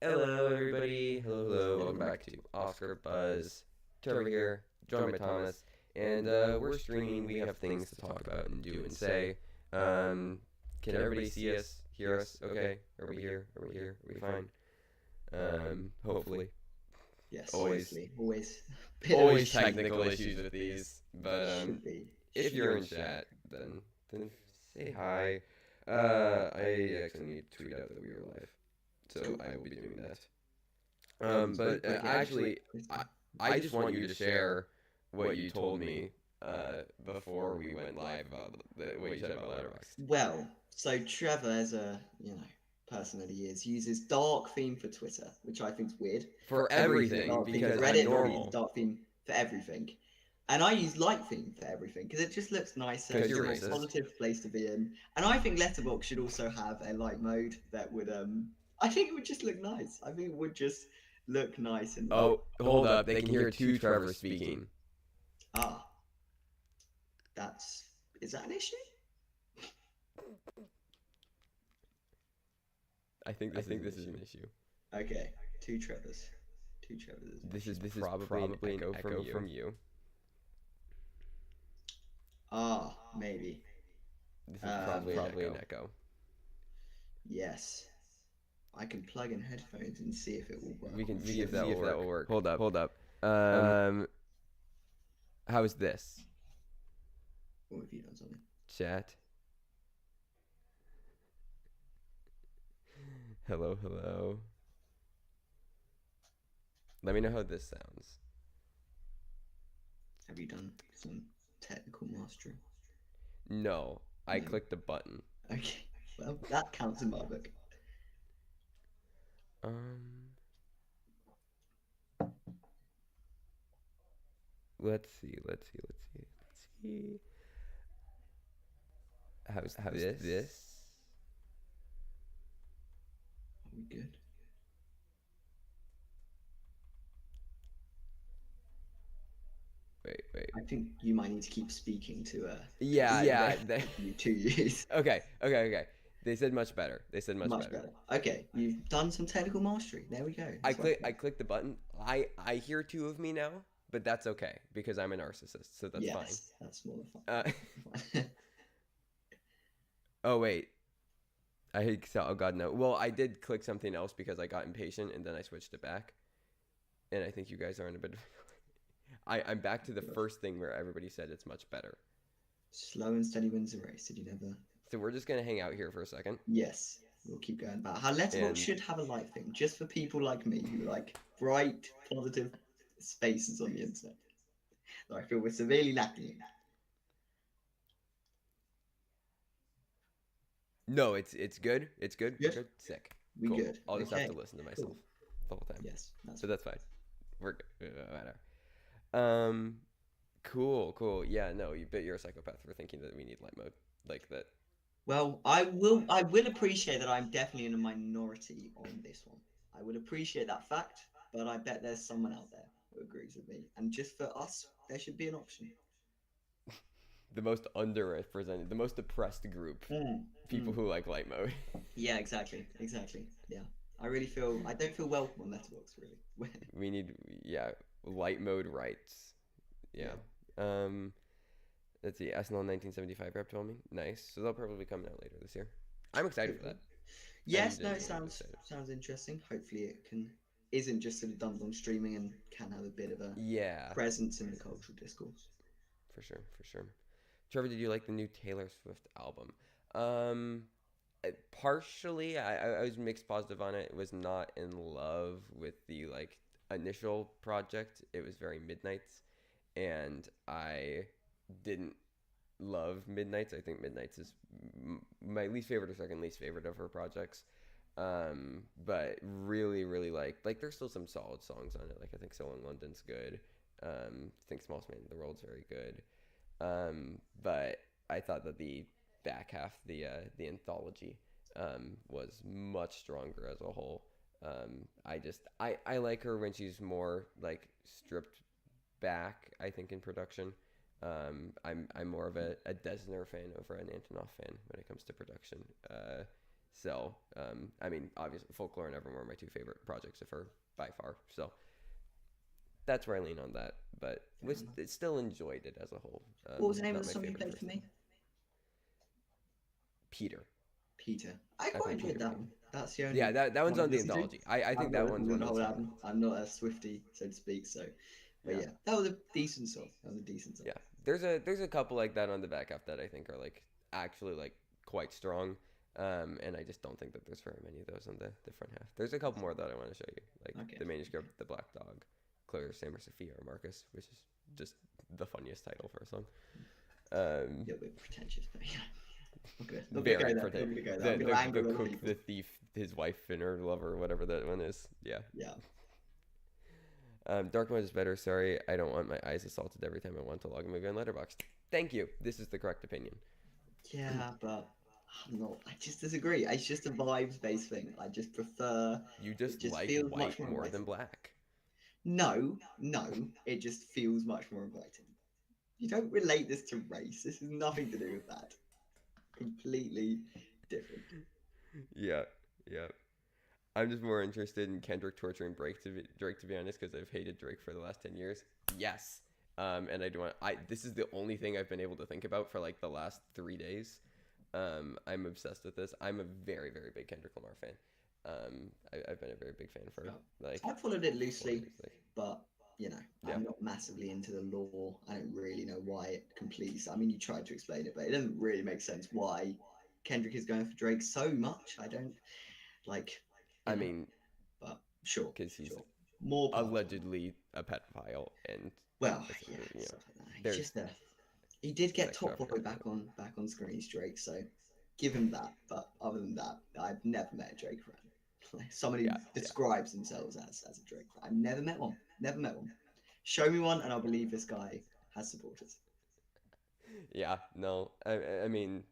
Hello, everybody. Hello. Welcome back to Oscar Buzz. Trevor here, joined by Thomas, and we're streaming. We have things to talk about and do and say. Can everybody see us, hear us? Okay. Are we here? Are we here? Are we fine? Hopefully. Yes, Always, hopefully. Always. always technical issues with these, but Should be. if you're in chat, then say hi. I actually need to tweet out that we are live, so I will be doing that. But actually, I just want you to share what you told me before we went live about what you said about Letterboxd. Well, so Trevor, as a person that he is, uses dark theme for Twitter, which I think's weird. For Everybody uses everything, dark theme because for I'm Reddit, everybody uses normal. dark theme for everything. And I use light theme for everything because it just looks nicer. 'Cause It's a you're more racist. positive place to be in. And I think Letterboxd should also have a light mode that would I think it would just look nice. I think it would just look nice and Oh, hold up. They can hear two Trevors speaking. ah, is that an issue? I think this is an issue. Okay, two Trevors. Two Trevors. This is probably an echo from you. Ah, maybe. This is probably an echo. Yes. I can plug in headphones and see if it will work. We can see if that will work. Hold up. How's this? What have you done something? Chat. Hello. Let me know how this sounds. Have you done some technical mastering? No, I clicked the button. Okay, well, that counts in my book. Let's see. How's this? Are we good? Wait. I think you might need to keep speaking to Yeah. you to use. Okay. They said much better. Much better. Okay, you've done some technical mastery. There we go. I clicked the button. I hear two of me now, but that's okay because I'm a narcissist, so that's fine. Yes, that's more than fine. Oh wait. Oh god no. Well, I did click something else because I got impatient and then I switched it back. And I think you guys are in a bit of I'm back to the first thing where everybody said it's much better. Slow and steady wins the race. Did you never? So we're just gonna hang out here for a second. Yes, we'll keep going back. How Letterboxd should have a light thing, just for people like me who like bright, positive spaces on the internet. So I feel we're severely lacking in. No, it's good. It's good. Yes. We're good. Sick. We cool. good. I'll just have to Okay. listen to myself the whole time. Yes, That's fine. We're good. Whatever. Cool. Yeah, no, you're a psychopath for thinking that we need light mode like that. Well, I will appreciate that I'm definitely in a minority on this one. I would appreciate that fact, but I bet there's someone out there who agrees with me. And just for us, there should be an option. The most underrepresented, the most oppressed group. People who like light mode. Yeah, exactly. Yeah. I don't feel welcome on Letterboxd, really. We need, light mode rights. Yeah. Let's see, SNL 1975 rep told me. Nice. So they'll probably be coming out later this year. I'm excited for that. Yes, no, it sounds interesting. Hopefully it isn't just sort of dumped on streaming and can have a bit of a presence in the cultural discourse. For sure. Trevor, did you like the new Taylor Swift album? Partially, I was mixed positive on it. Was not in love with the initial project. It was very Midnights, and I didn't love Midnights. I think Midnights is my least favorite or second least favorite of her projects. But really there's still some solid songs on it. I think So in London's good. I think Smallest Man in the World's very good. But I thought that the back half, the anthology, was much stronger as a whole. I like her when she's more stripped back, I think, in production. I'm more of a Desner fan over an Antonoff fan when it comes to production. So, I mean, obviously, Folklore and Evermore are my two favorite projects of her by far. So that's where I lean on that. But Fair enough. still enjoyed it as a whole. What was the name of Not the my song you favorite played first for time. me? Peter. Peter. I I quite played enjoyed Peter that Peter. one. That's the Yeah, only that one's one I've on the listened to. anthology. I think I've not that one's listened to one the that's whole fine. album. I'm not a Swifty, so to speak. So, but Yeah. yeah, that was a decent song. That was a decent song. Yeah. There's a couple like that on the back half that I think are like actually like quite strong. And I just don't think that there's very many of those on the front half. There's a couple more that I want to show you, like Okay. the manuscript, the Black Dog, Claire, Sam, or Sophia, or Marcus, which is just the funniest title for a song. Yeah, we're pretentious, but yeah. Okay. We're Very gonna go there. pretty. We're gonna go there. I'm gonna anger The a lot of cook, people. the thief, his wife, and her lover, whatever that one is. Yeah. Yeah. Dark mode is better. Sorry, I don't want my eyes assaulted every time I want to log a movie on Letterboxd. Thank you. This is the correct opinion. Yeah, but I'm not. I just disagree. It's just a vibes-based thing. I just prefer. You It just just like feels much white more more inviting. than black. No, no. It just feels much more inviting. You don't relate this to race. This has nothing to do with that. Completely different. Yeah, yeah. I'm just more interested in Kendrick torturing Drake to be honest, because I've hated Drake for the last 10 years. Yes. And I do want. This is the only thing I've been able to think about for like the last 3 days. I'm obsessed with this. I'm a very, very big Kendrick Lamar fan. I've been a very big fan for like. I followed it 4 loosely, years, but yeah. I'm not massively into the law. I don't really know why it completely. I mean, you tried to explain it, but it doesn't really make sense why Kendrick is going for Drake so much. I don't like. I mean, but sure, because he's sure. More power. allegedly a pedophile, and Well, yeah, you know, stuff like that. there's He's just he did get sex Top Boy trafficking. back on screens, Drake. So give him that. But other than that, I've never met a Drake fan. Like someone who Yeah, describes themselves as a Drake fan. I've never met one. Never met one. Show me one, and I'll believe this guy has supporters. Yeah, no, I mean,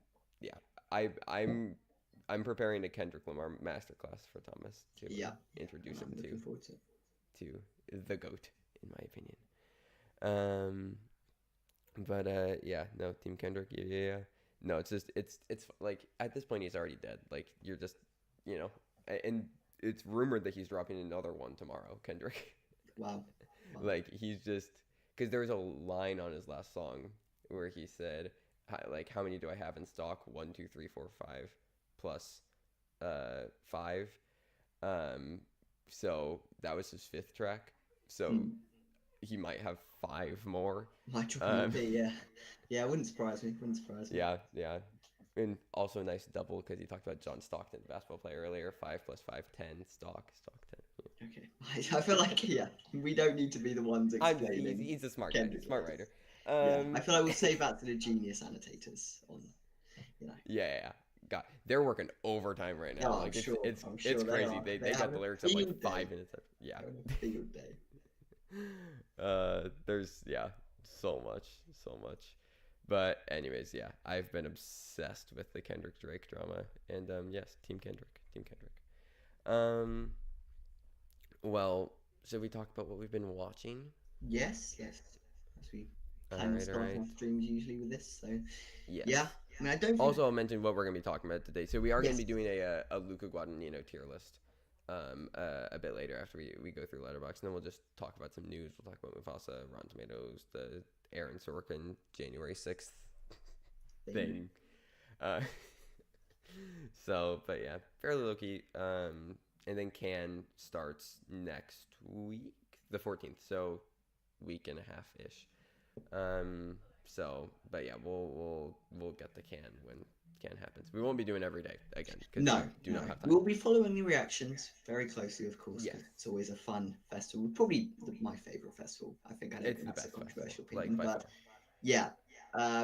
yeah, I'm preparing a Kendrick Lamar masterclass for Thomas to Yeah, introduce I'm him looking forward to it. to the goat, in my opinion. But yeah, no, Team Kendrick, yeah. No, it's just it's like at this point he's already dead. Like you're just, and it's rumored that he's dropping another one tomorrow, Kendrick. Wow. Like he's just because there's a line on his last song where he said, like, how many do I have in stock? 1, 2, 3, 4, 5 plus 5. So that was his 5th track. So he might have 5 more. Might drop an EP, yeah. Yeah, it wouldn't surprise me. Yeah. And also a nice double because he talked about John Stockton, the basketball player earlier. 5 plus 5, 10. Stock 10. Okay. I feel like, yeah, we don't need to be the ones explaining. He's a smart Kendrick guy, smart lyrics. writer. Yeah, I feel like we'll save that to the genius annotators on, Yeah. God, they're working overtime right now. Oh, like I'm sure it's they crazy. are. They They got have the a lyrics up like field 5 day. minutes. Yeah. Having a field day. There's so much. But anyways, yeah, I've been obsessed with the Kendrick Drake drama, and yes, Team Kendrick. Well, should we talk about what we've been watching? Yes. As we All plan on right. starting our streams usually with this, so Yes. yeah. I mean, I don't think... Also, I'll mention what we're gonna be talking about today. So we are Yes. gonna be doing a Luca Guadagnino tier list. A bit later after we go through Letterboxd, and then we'll just talk about some news. We'll talk about Mufasa, Rotten Tomatoes, the Aaron Sorkin January 6th thing. But yeah, fairly low key. And then Cannes starts next week, the 14th. So week and a half ish. But yeah, we'll get the Cannes when Cannes happens. We won't be doing every day again because No. we don't have time. We'll be following the reactions very closely, of course. Yeah. It's always a fun festival. Probably my favorite festival. I don't It's think the that's best a controversial festival, opinion, by but far. yeah,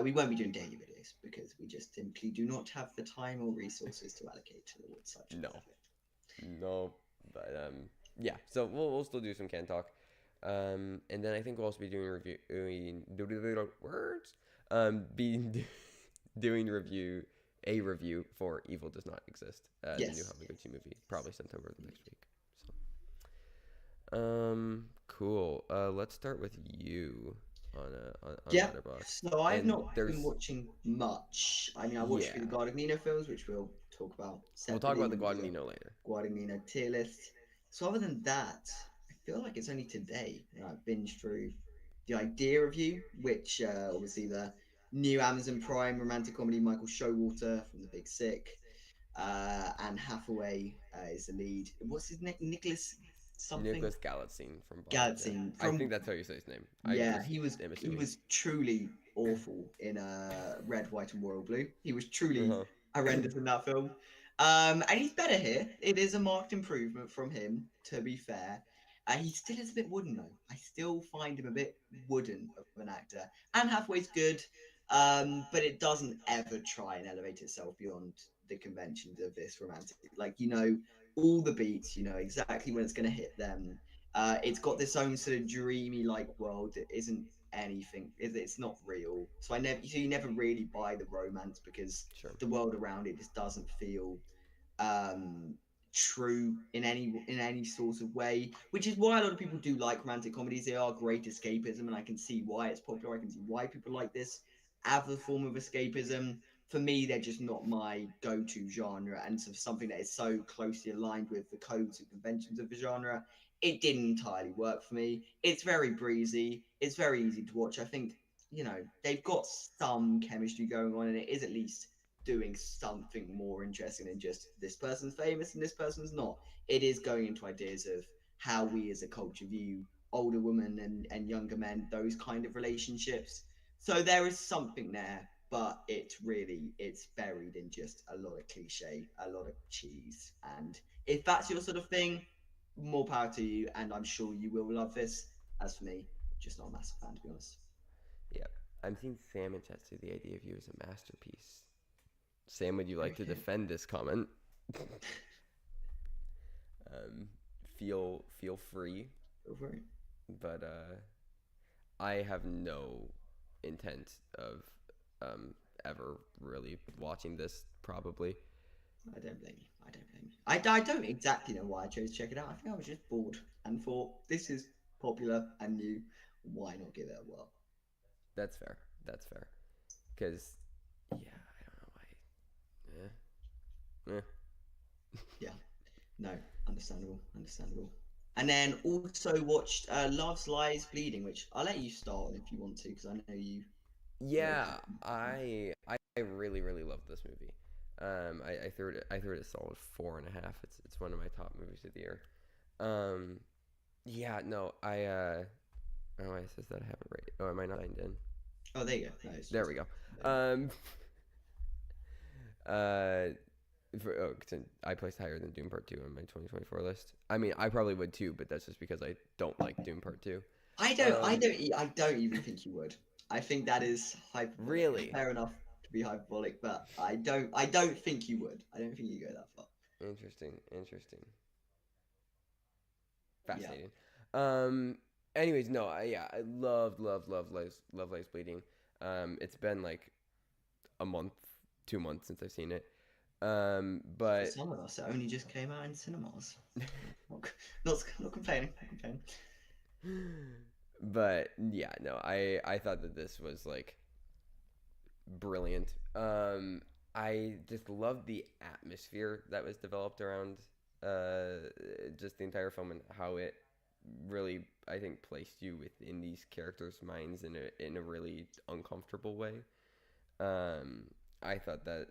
we won't be doing daily videos because we just simply do not have the time or resources to allocate towards such. No, but yeah. So we'll still do some Can Talk, and then I think we'll also be doing doing review for Evil Does Not Exist, the new Hamaguchi movie, probably sometime over the next week. So, cool. Let's start with you on Yeah. Letterboxd, So I've and not been there's watching much. I mean, I watched through the yeah. Guadagnino films, which we'll talk about We'll talk separately about the when we do the Guadagnino later. Guadagnino tier list. So other than that, I feel like it's only today that I binged through the Idea Review, which obviously the new Amazon Prime romantic comedy Michael Showalter from The Big Sick, and Hathaway is the lead. What's his name? Nicholas something Nicholas Galitzine from BoJack. Galitzine I from think that's how you say his name. I yeah, just am he assuming. was truly awful in Red, White, and Royal Blue. He was truly Uh huh. horrendous in that film. And he's better here. It is a marked improvement from him, to be fair. He still is a bit wooden though. I still find him a bit wooden of an actor. Anne Hathaway's good, but it doesn't ever try and elevate itself beyond the conventions of this romantic. Like you know all the beats, you know exactly when it's going to hit them. It's got this own sort of dreamy like world that isn't anything. It's not real. So you never really buy the romance because Sure. the world around it just doesn't feel um, true in any sort of way. Which is why a lot of people do like romantic comedies. They are great escapism, and I can see why it's popular. I can see why people like this other form of escapism. For me, they're just not my go-to genre, and so something that is so closely aligned with the codes and conventions of the genre, it didn't entirely work for me. It's very breezy. It's very easy to watch. I think they've got some chemistry going on, and it is at least doing something more interesting than just this person's famous and this person's not. It is going into ideas of how we as a culture view older women and younger men, those kind of relationships. So there is something there, but it's buried in just a lot of cliche, a lot of cheese. And if that's your sort of thing, more power to you, and I'm sure you will love this. As for me, just not a massive fan to be honest. Yeah. I'm seeing Sam in chat say the idea of you as a masterpiece. Sam, would you like to Okay, defend this comment? um, feel free, over it. but I have no intent of ever really watching this. Probably. I don't blame you. I don't blame you. I don't exactly know why I chose to check it out. I think I was just bored and thought this is popular and new. Why not give it a whirl? That's fair. That's fair. Because yeah, I don't know why. Yeah, no, understandable, understandable. And then also watched Love's Lies Bleeding, which I'll let you start on if you want to, because I know you're a Yeah, fan. I really love this movie. I threw it a solid 4.5. It's one of my top movies of the year. Um, yeah, no, oh, it says that I haven't rated. Oh, am I not signed in? Oh, there you go. No, it's There just we go. there. Um, uh, I placed higher than Doom Part 2 on my 2024 list. I mean, I probably would too, but that's just because I don't like Doom Part 2. Um, I don't even think you would. I think that is hyperbolic. really Fair enough to be hyperbolic, but I don't think you would. I don't think you go that far. interesting. Yeah. Fascinating. Um. Anyways, no. Yeah. I love Lies Bleeding. It's been like a month, 2 months since I've seen it. For But some of us, it only just came out in cinemas. Not, not complaining. Not complaining. but yeah, no. I thought that this was like brilliant. I just love the atmosphere that was developed around uh just the entire film and how it really I think placed you within these characters' minds in a really uncomfortable way. Um, I thought that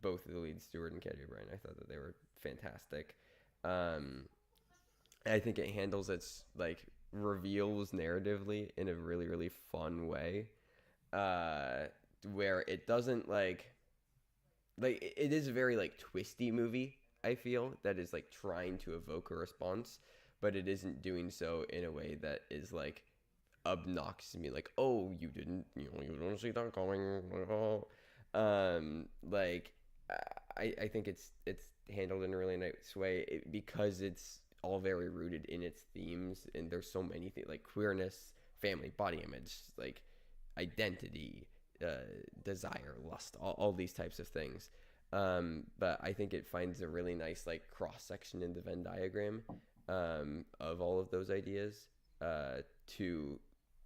both of the leads, Stewart and Katie O'Brien, I thought that they were fantastic. Um, I think it handles its like reveals narratively in a really fun way, uh, where it doesn't like it is a very like twisty movie. I feel that is like trying to evoke a response, but it isn't doing so in a way that is like obnoxious to me. Like, oh, you don't see that coming. Oh. Like I think it's handled in a really nice way because it's all very rooted in its themes, and there's so many things like queerness, family, body image, like identity, desire, lust, all these types of things. But I think it finds a really nice like cross section in the Venn diagram of all of those ideas to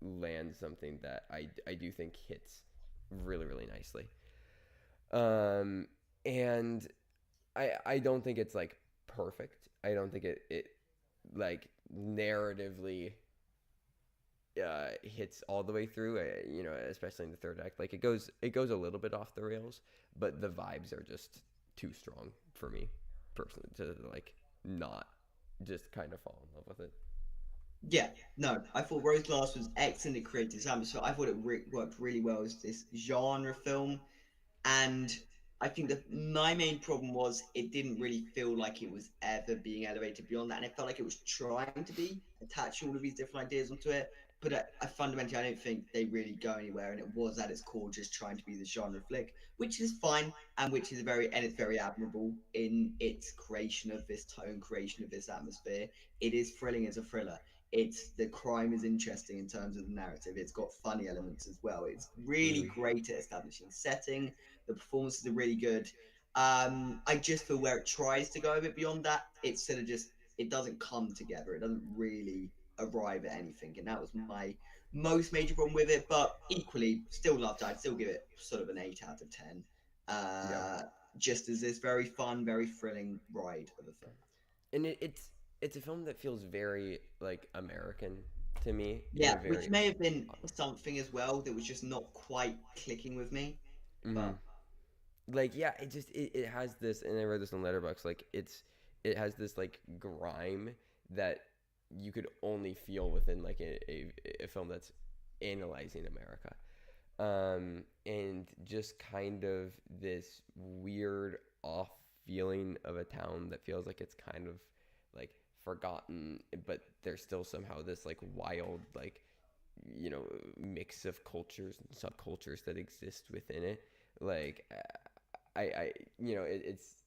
land something that I do think hits really really nicely. Um, and I don't think it's like perfect. I don't think it like narratively hits all the way through. You know, especially in the third act, like it goes a little bit off the rails, but the vibes are just too strong for me personally to like not just kind of fall in love with it. Yeah, no, I thought Rose Glass was excellent at creating this atmosphere. I thought it worked really well as this genre film. And I think that my main problem was it didn't really feel like it was ever being elevated beyond that, and it felt like it was trying to be attach all of these different ideas onto it. But I fundamentally, I don't think they really go anywhere, and it was at its core just trying to be the genre flick, which is fine, and which is it's very admirable in its creation of this tone, creation of this atmosphere. It is thrilling as a thriller. It's the crime is interesting in terms of the narrative. It's got funny elements as well. It's really Mm-hmm. great at establishing setting. The performances are really good. I just feel where it tries to go a bit beyond that, it's sort of just it doesn't come together. It doesn't really arrive at anything, and that was my most major problem with it. But equally, still loved it. I'd still give it sort of an 8 out of 10. Yeah, Uh, just as this very fun, very thrilling ride of a film. and it's a film that feels very like American to me in Yeah, a which very may have been something as well that was just not quite clicking with me. mm-hmm. But Like yeah, it has this, and I read this on Letterboxd. Like it has this like grime that you could only feel within like a film that's analyzing America, and just kind of this weird off feeling of a town that feels like it's kind of like forgotten, but there's still somehow this like wild like you know mix of cultures and subcultures that exist within it. Like I you know it's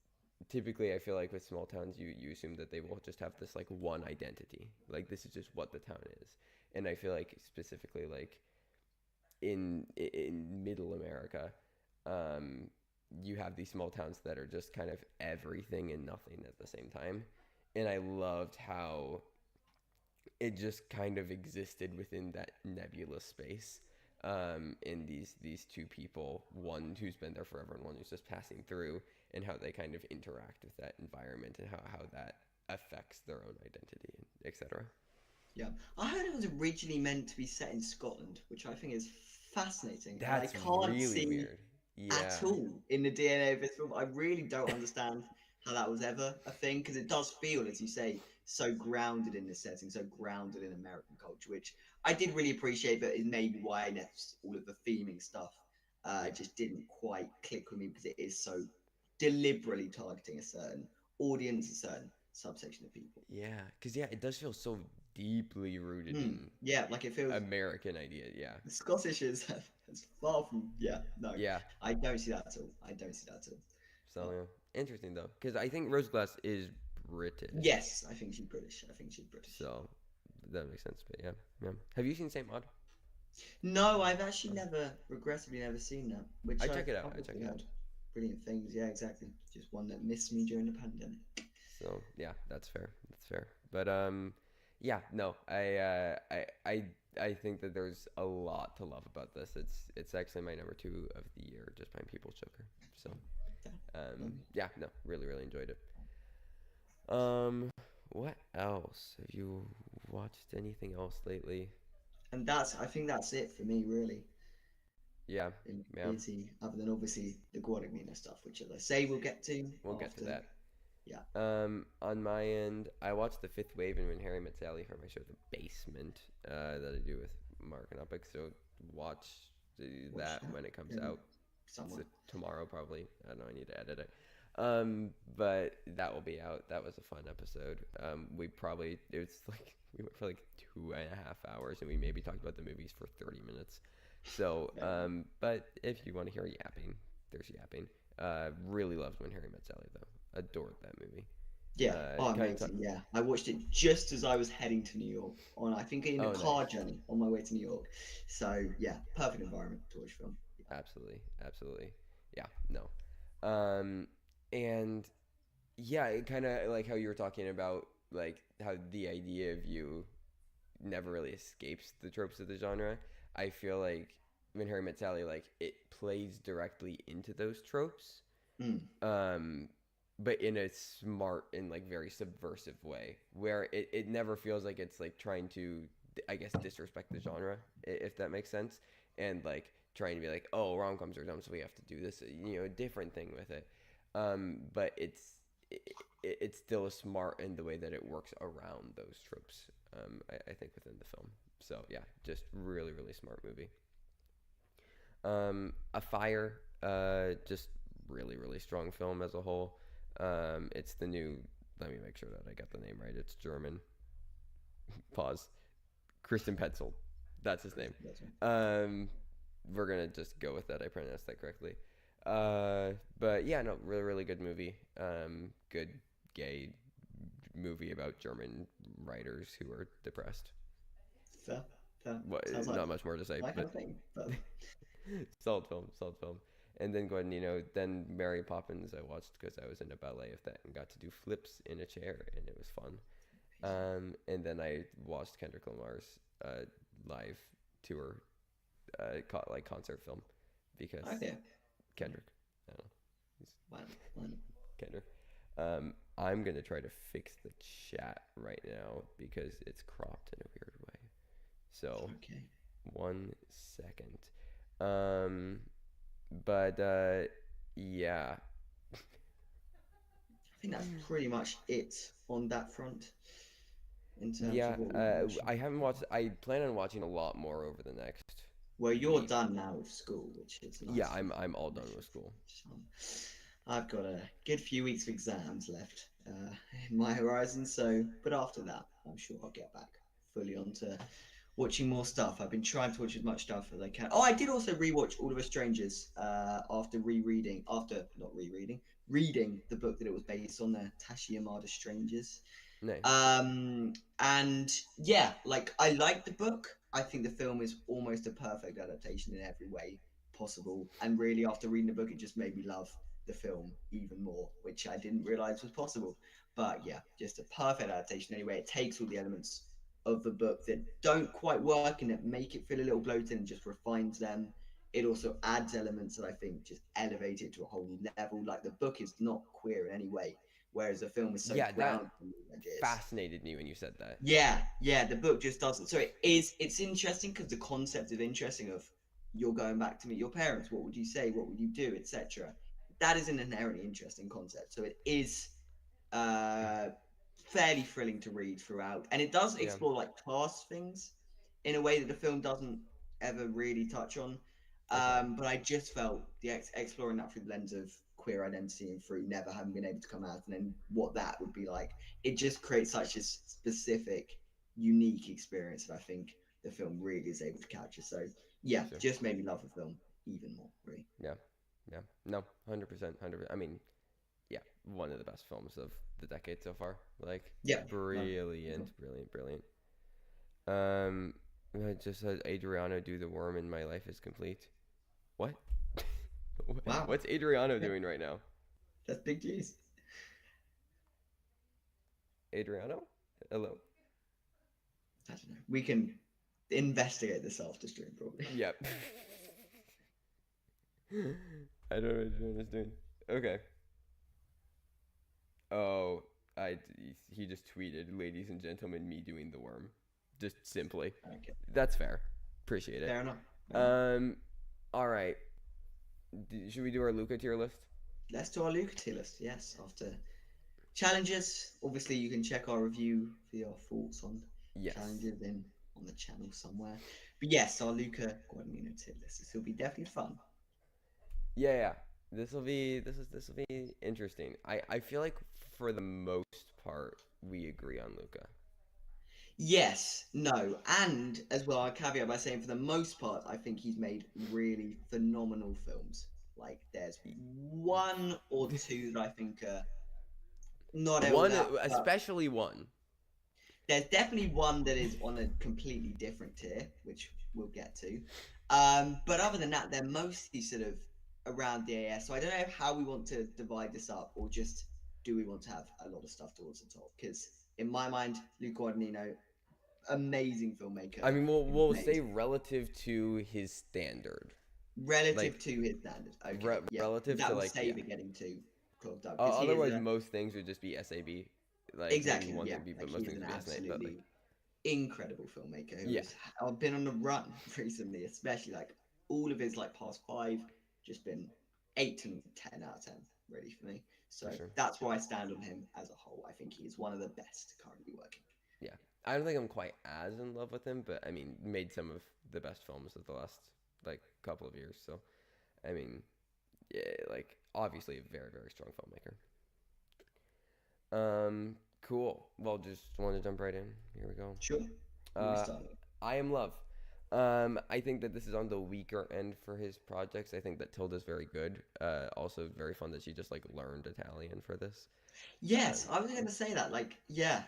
typically I feel like with small towns you assume that they will just have this like one identity, like this is just what the town is. And I feel like specifically like in middle America, um, you have these small towns that are just kind of everything and nothing at the same time. And I loved how it just kind of existed within that nebulous space. In these two people, one who's been there forever and one who's just passing through, and how they kind of interact with that environment and how that affects their own identity, etc. yeah, I heard it was originally meant to be set in Scotland, which I think is fascinating, and I That's can't really see weird. at Yeah. all in the DNA of this film. I really don't understand how that was ever a thing because it does feel, as you say, so grounded in the setting, so grounded in American culture, which I did really appreciate. But is maybe why all of the theming stuff Yeah. just didn't quite click with me because it is so deliberately targeting a certain audience, a certain subsection of people. Yeah, because yeah, it does feel so deeply rooted in Yeah, like it feels American idea. Yeah, the Scottish is as far from. Yeah, no, yeah. I don't see that at all. I don't see that at all. So But yeah, interesting though, because I think Rose Glass is British, yes, I think she's British. I think she's British. so that makes sense. But yeah, yeah. Have you seen Saint Maud? No, I've actually regrettably never seen that, which I I've check it out. I check probably it out. heard brilliant things. Yeah, exactly. Just one that missed me during the pandemic. So yeah, that's fair. That's fair. But yeah, no, I think that there's a lot to love about this. It's actually my number two of the year, just behind People's Choker. So Yeah, lovely. yeah, no, really really enjoyed it. Um, what else? Have you watched anything else lately? And I think that's it for me, really. Yeah, In yeah, busy, other than obviously the Guadagnino stuff, which, as I say, we'll get to we'll get to after. that. Yeah. On my end, I watched The Fifth Wave and When Harry Met Sally for my show The Basement, that I do with Mark and Uppick. So watch Watch that that. when it comes Yeah, out. It's somewhere. tomorrow probably. I don't know. I need to edit it. But that will be out. That was a fun episode. We probably it was like we went for like 2.5 hours and we maybe talked about the movies for 30 minutes. So, Yeah. but if you want to hear yapping, there's yapping. Really loved When Harry Met Sally though. Adored that movie. Yeah. Oh, Kind of amazing. Yeah. I watched it just as I was heading to New York I think in a oh, car nice. journey on my way to New York. So yeah, perfect environment to watch film. Absolutely, absolutely. Yeah, no. Um, and yeah, it kind of like how you were talking about like how the idea of you never really escapes the tropes of the genre. I feel like when Harry Met Sally, like it plays directly into those tropes, Mm. um, but in a smart and like very subversive way, where it never feels like it's like trying to, I guess, disrespect the genre, if that makes sense, and like trying to be like, oh, rom coms are dumb, so we have to do this, a different thing with it. But it's still smart in the way that it works around those tropes. I think within the film. So yeah, just really really smart movie. A Fire, just really really strong film as a whole. It's the new. Let me make sure that I got the name right. It's German. Pause. Kristen Petzold. That's his name. That's right. Um, we're gonna just go with that. I pronounced that correctly. But yeah, no, really, really good movie. Good gay movie about German writers who are depressed. Fair, fair. What? Sounds like Not much more to say, my kind but of thing. But solid film, solid film. And then Guadagnino, then Mary Poppins. I watched because I was in a ballet of that and got to do flips in a chair, and it was fun. And then I watched Kendrick Lamar's live tour, like concert film, because okay, Kendrick. I don't know. He's why not? Kendrick. I'm gonna try to fix the chat right now because it's cropped in a weird way. So Okay. 1 second. But yeah, I think that's pretty much it on that front in terms yeah. of what we've watched. I haven't watched. I plan on watching a lot more over the next Well, you're week. done now with school, which is Yeah, nice. I'm all done with school. I've got a good few weeks of exams left in my horizon, so but after that, I'm sure I'll get back fully onto watching more stuff. I've been trying to watch as much stuff as I can. Oh, I did also rewatch All of Us Strangers after reading the book that it was based on, the Tashi Yamada Strangers. Nice. And yeah, like I like the book. I think the film is almost a perfect adaptation in every way possible. And really, after reading the book, it just made me love the film even more, which I didn't realize was possible. But yeah, just a perfect adaptation anyway. It takes all the elements of the book that don't quite work in it, make it feel a little bloated, and just refines them. It also adds elements that I think just elevate it to a whole new level. Like the book is not queer in any way, whereas the film is so Yeah, that grounded in ideas. fascinated me when you said that. Yeah, the book just doesn't. So it's interesting because the concept is interesting of you're going back to meet your parents. What would you say? What would you do, etc. That is an inherently interesting concept. So it is uh, fairly thrilling to read throughout, and it does Yeah. explore like class things in a way that the film doesn't ever really touch on. Okay. But I just felt the exploring that through the lens of queer identity and through never having been able to come out, and then what that would be like. It just creates such a specific, unique experience that I think the film really is able to capture. So yeah, Sure. just made me love the film even more. Really. Yeah. Yeah. No, 100%, 100%. I mean, yeah, one of the best films of the decade so far. Like, Yeah. No. brilliant, brilliant, brilliant. Um, it just says Adriano do the worm and my life is complete. What? Wow. What's Adriano Yeah, doing right now? that's big news. Adriano? Hello? I don't know. We can investigate this after stream, probably. Yep. I don't know what Adriano's doing. Okay. Oh, I he just tweeted, "Ladies and gentlemen, me doing the worm." Just simply. Okay. That's fair. Appreciate it. Fair enough. Fair enough. Um, all right. Should we do our Luca tier list? Let's do our Luca tier list. Yes, after challenges. Obviously, you can check our review for your thoughts on Yes. challenges in on the channel somewhere. But yes, our Luca Guadagnino tier list. This will be definitely fun. Yeah, yeah. This will be interesting. I feel like for the most part we agree on Luca. Yes, no, and as well, I caveat by saying for the most part, I think he's made really phenomenal films. Like there's one or two that I think are not all One, that, but especially one. there's definitely one that is on a completely different tier, which we'll get to. But other than that, they're mostly sort of around the AS. So I don't know how we want to divide this up, or just do we want to have a lot of stuff towards the top? Because in my mind, Luke Guadagnino amazing I filmmaker mean, who's we'll made say relative to his standard, relative like to his standard. Okay, yeah, relative that to will like save yeah. it getting too clogged up because he is Otherwise, a most things would just be SAB, like maybe exactly one yeah, thing B, like but he most is things an would be SNA. But like absolutely incredible filmmaker who yeah, has been on the run recently, especially like all of his like past five just been 8 to 10 out of 10 really for me. for So sure. that's why I stand on him as a whole. I think he is one of the best currently working. Yeah, I don't think I'm quite as in love with him, but I mean, made some of the best films of the last like couple of years. So I mean, yeah, like obviously a very very strong filmmaker. Cool. Well, just want to jump right in. Here we go. Sure. What are we Uh, starting? I Am Love. I think that this is on the weaker end for his projects. I think that Tilda's very good. Also very fun that she just like learned Italian for this. Yes, Um, I was going to say that. Like, yeah,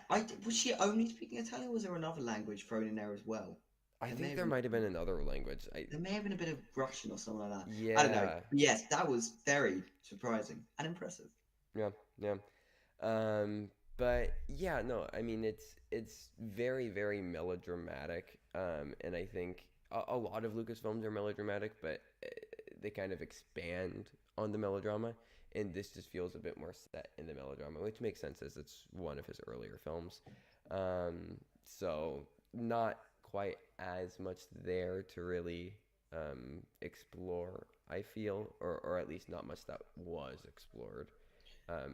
was she only speaking Italian? Or was there another language thrown in there as well? I There may think have there been. might have been another language. There may have been a bit of Russian or something like that. I don't know. Yeah, Yes, that was very surprising and impressive. yeah, yeah. But yeah, no, I mean it's very very melodramatic. And I think a lot of Lucas films are melodramatic, but they kind of expand on the melodrama, and this just feels a bit more set in the melodrama, which makes sense as it's one of his earlier films. So not quite as much there to really explore. I feel, or at least not much that was explored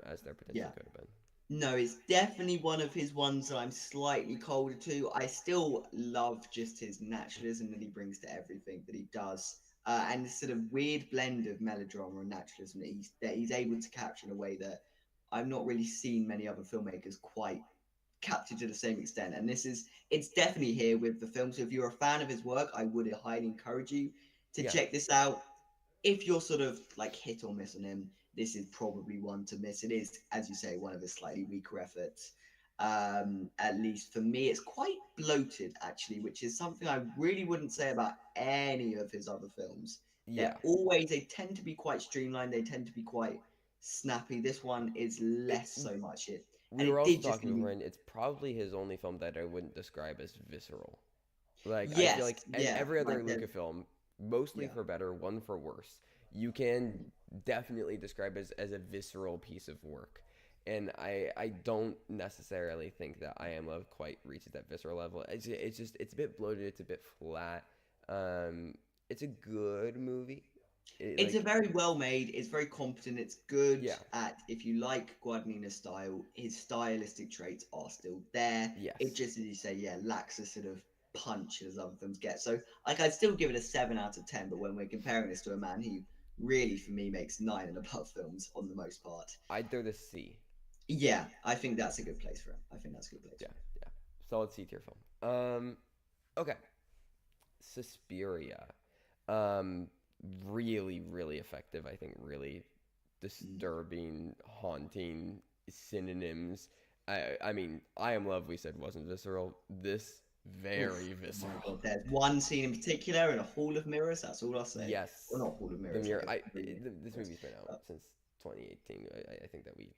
as there potentially Yeah. could have been. No, it's definitely one of his ones that I'm slightly colder to. I still love just his naturalism that he brings to everything that he does, and this sort of weird blend of melodrama and naturalism that he's able to capture in a way that I've not really seen many other filmmakers quite capture to the same extent. And it's definitely here with the film. So if you're a fan of his work, I would highly encourage you to Yeah, check this out. If you're sort of like hit or miss on him, this is probably one to miss. It is, as you say, one of his slightly weaker efforts. At least for me, it's quite bloated actually, which is something I really wouldn't say about any of his other films. yeah. They tend to be quite streamlined. They tend to be quite snappy. This one is It. less so much it, We and were it also did just talking leave me. beforehand. It's probably his only film that I wouldn't describe as visceral. Like I feel Yes, like yeah, every other like Luca there's film, mostly yeah. for better, one for worse, you can definitely describe as a visceral piece of work. And I don't necessarily think that I Am Love quite reaches that visceral level. It's just it's a bit bloated. It's a bit flat. It's a good movie. It's a very well made. It's very competent. It's good Yeah, at if you like Guadagnino's style. His stylistic traits are still there. It yes. just, as you say, yeah, lacks a sort of punch as other films get. So, like, I'd still give it a 7 out of 10. But when we're comparing this to a man who really, for me, makes 9 and above films on the most part, I'd throw the C. yeah, I think that's a good place for him. I think that's a good place Yeah, for him. yeah. Solid C tier film. Okay. Suspiria. Um, really, really effective. I think really Mm. disturbing, haunting synonyms. I mean, I Am Love, we said wasn't visceral. This, Oof, very oh my visceral. God, there's one scene in particular in a Hall of Mirrors. That's all I'll say. Well, Yes. not Hall of The Mirrors, like Mirror. a room. This movie's been out since 2018. I think that we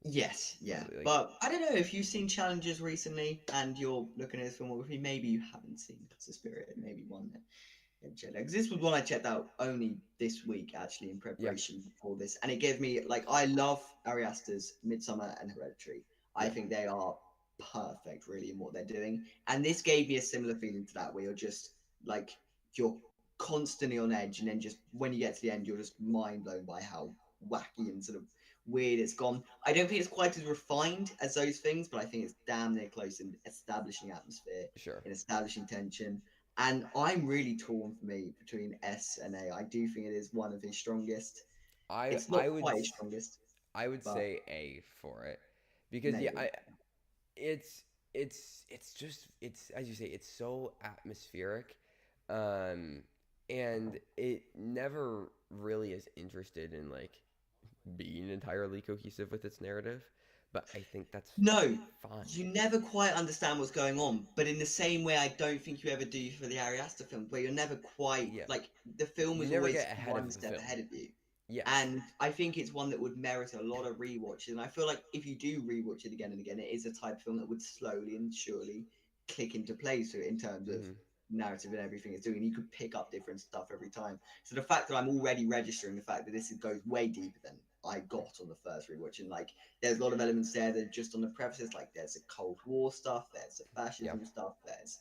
Yes, yeah. like But I don't know if you've seen Challenges recently and you're looking at his filmography, maybe you haven't seen Suspiria, maybe one that you haven't checked out. Because this was one I checked out only this week, actually, in yeah, preparation for this. And it gave me, like, I love Ari Aster's Midsummer and Hereditary. I yeah. think they are perfect, really, in what they're doing. And this gave me a similar feeling to that, where you're just, like, you're constantly on edge. And then just when you get to the end, you're just mind blown by how wacky and sort of weird it's gone. I don't think it's quite as refined as those things, but I think it's damn near close in establishing atmosphere, Sure. in establishing tension. And I'm really torn for me between S and A. I do think it is one of his strongest. I It's I not would quite his s- strongest, I would but say A for it because yeah, maybe. it's it's just it's as you say it's so atmospheric, um and it never really is interested in like being entirely cohesive with its narrative, but I think that's No, fine. you never quite understand what's going on. But in the same way, I don't think you ever do for the Ari Aster film, where you're never quite Yeah, like the film you is never always get ahead one of the step film. ahead of you. Yes. And I think it's one that would merit a lot of rewatches. And I feel like if you do rewatch it again and again, it is a type of film that would slowly and surely click into place in terms of Mhm. narrative and everything it's doing. And you could pick up different stuff every time. So the fact that I'm already registering the fact that this goes way deeper than I got on the first rewatch, and like there's a lot of elements there that are just on the premises, like there's a Cold War stuff, there's the Yeah. fascism stuff, there's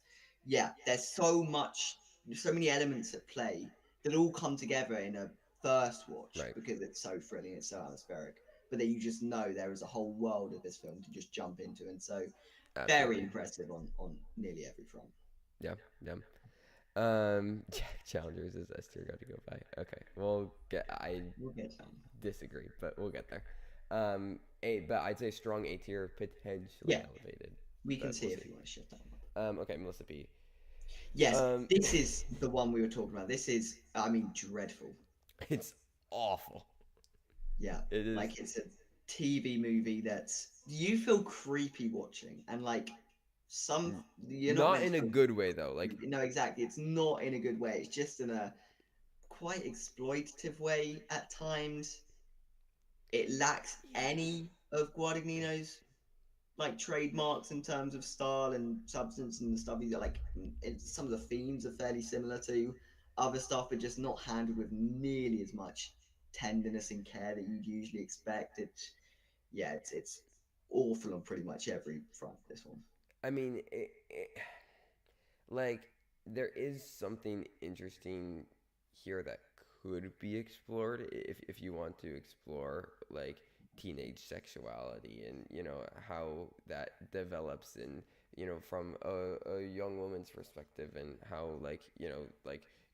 so many elements at play that all come together in a first watch Right. because it's so thrilling, it's so atmospheric. But then you just know there is a whole world of this film to just jump into, and so very Absolutely. impressive on nearly every front. Yeah. Yeah. Challengers is S tier. Got to go by. Okay. Well, I We'll get down. disagree, but we'll get there. But I'd say strong A tier, potentially Yeah, elevated, we can but we'll see if see. you want to shift that one. Okay, Melissa B. Yes, Um, this is the one we were talking about. This is, I mean, dreadful. it's awful. Yeah, It is like it's a TV movie that's you feel creepy watching, and like some you're not not meant to in a feel good way though. Like, creepy. No, exactly. It's not in a good way. It's just in a quite exploitative way at times. It lacks any of Guadagnino's like trademarks in terms of style and substance and the stuff. He's like some of the themes are fairly similar to other stuff, but just not handled with nearly as much tenderness and care that you'd usually expect. It's awful on pretty much every front. This one. I mean, like there is something interesting here that could be explored if you want to explore like teenage sexuality and how that develops and from a young woman's perspective and how like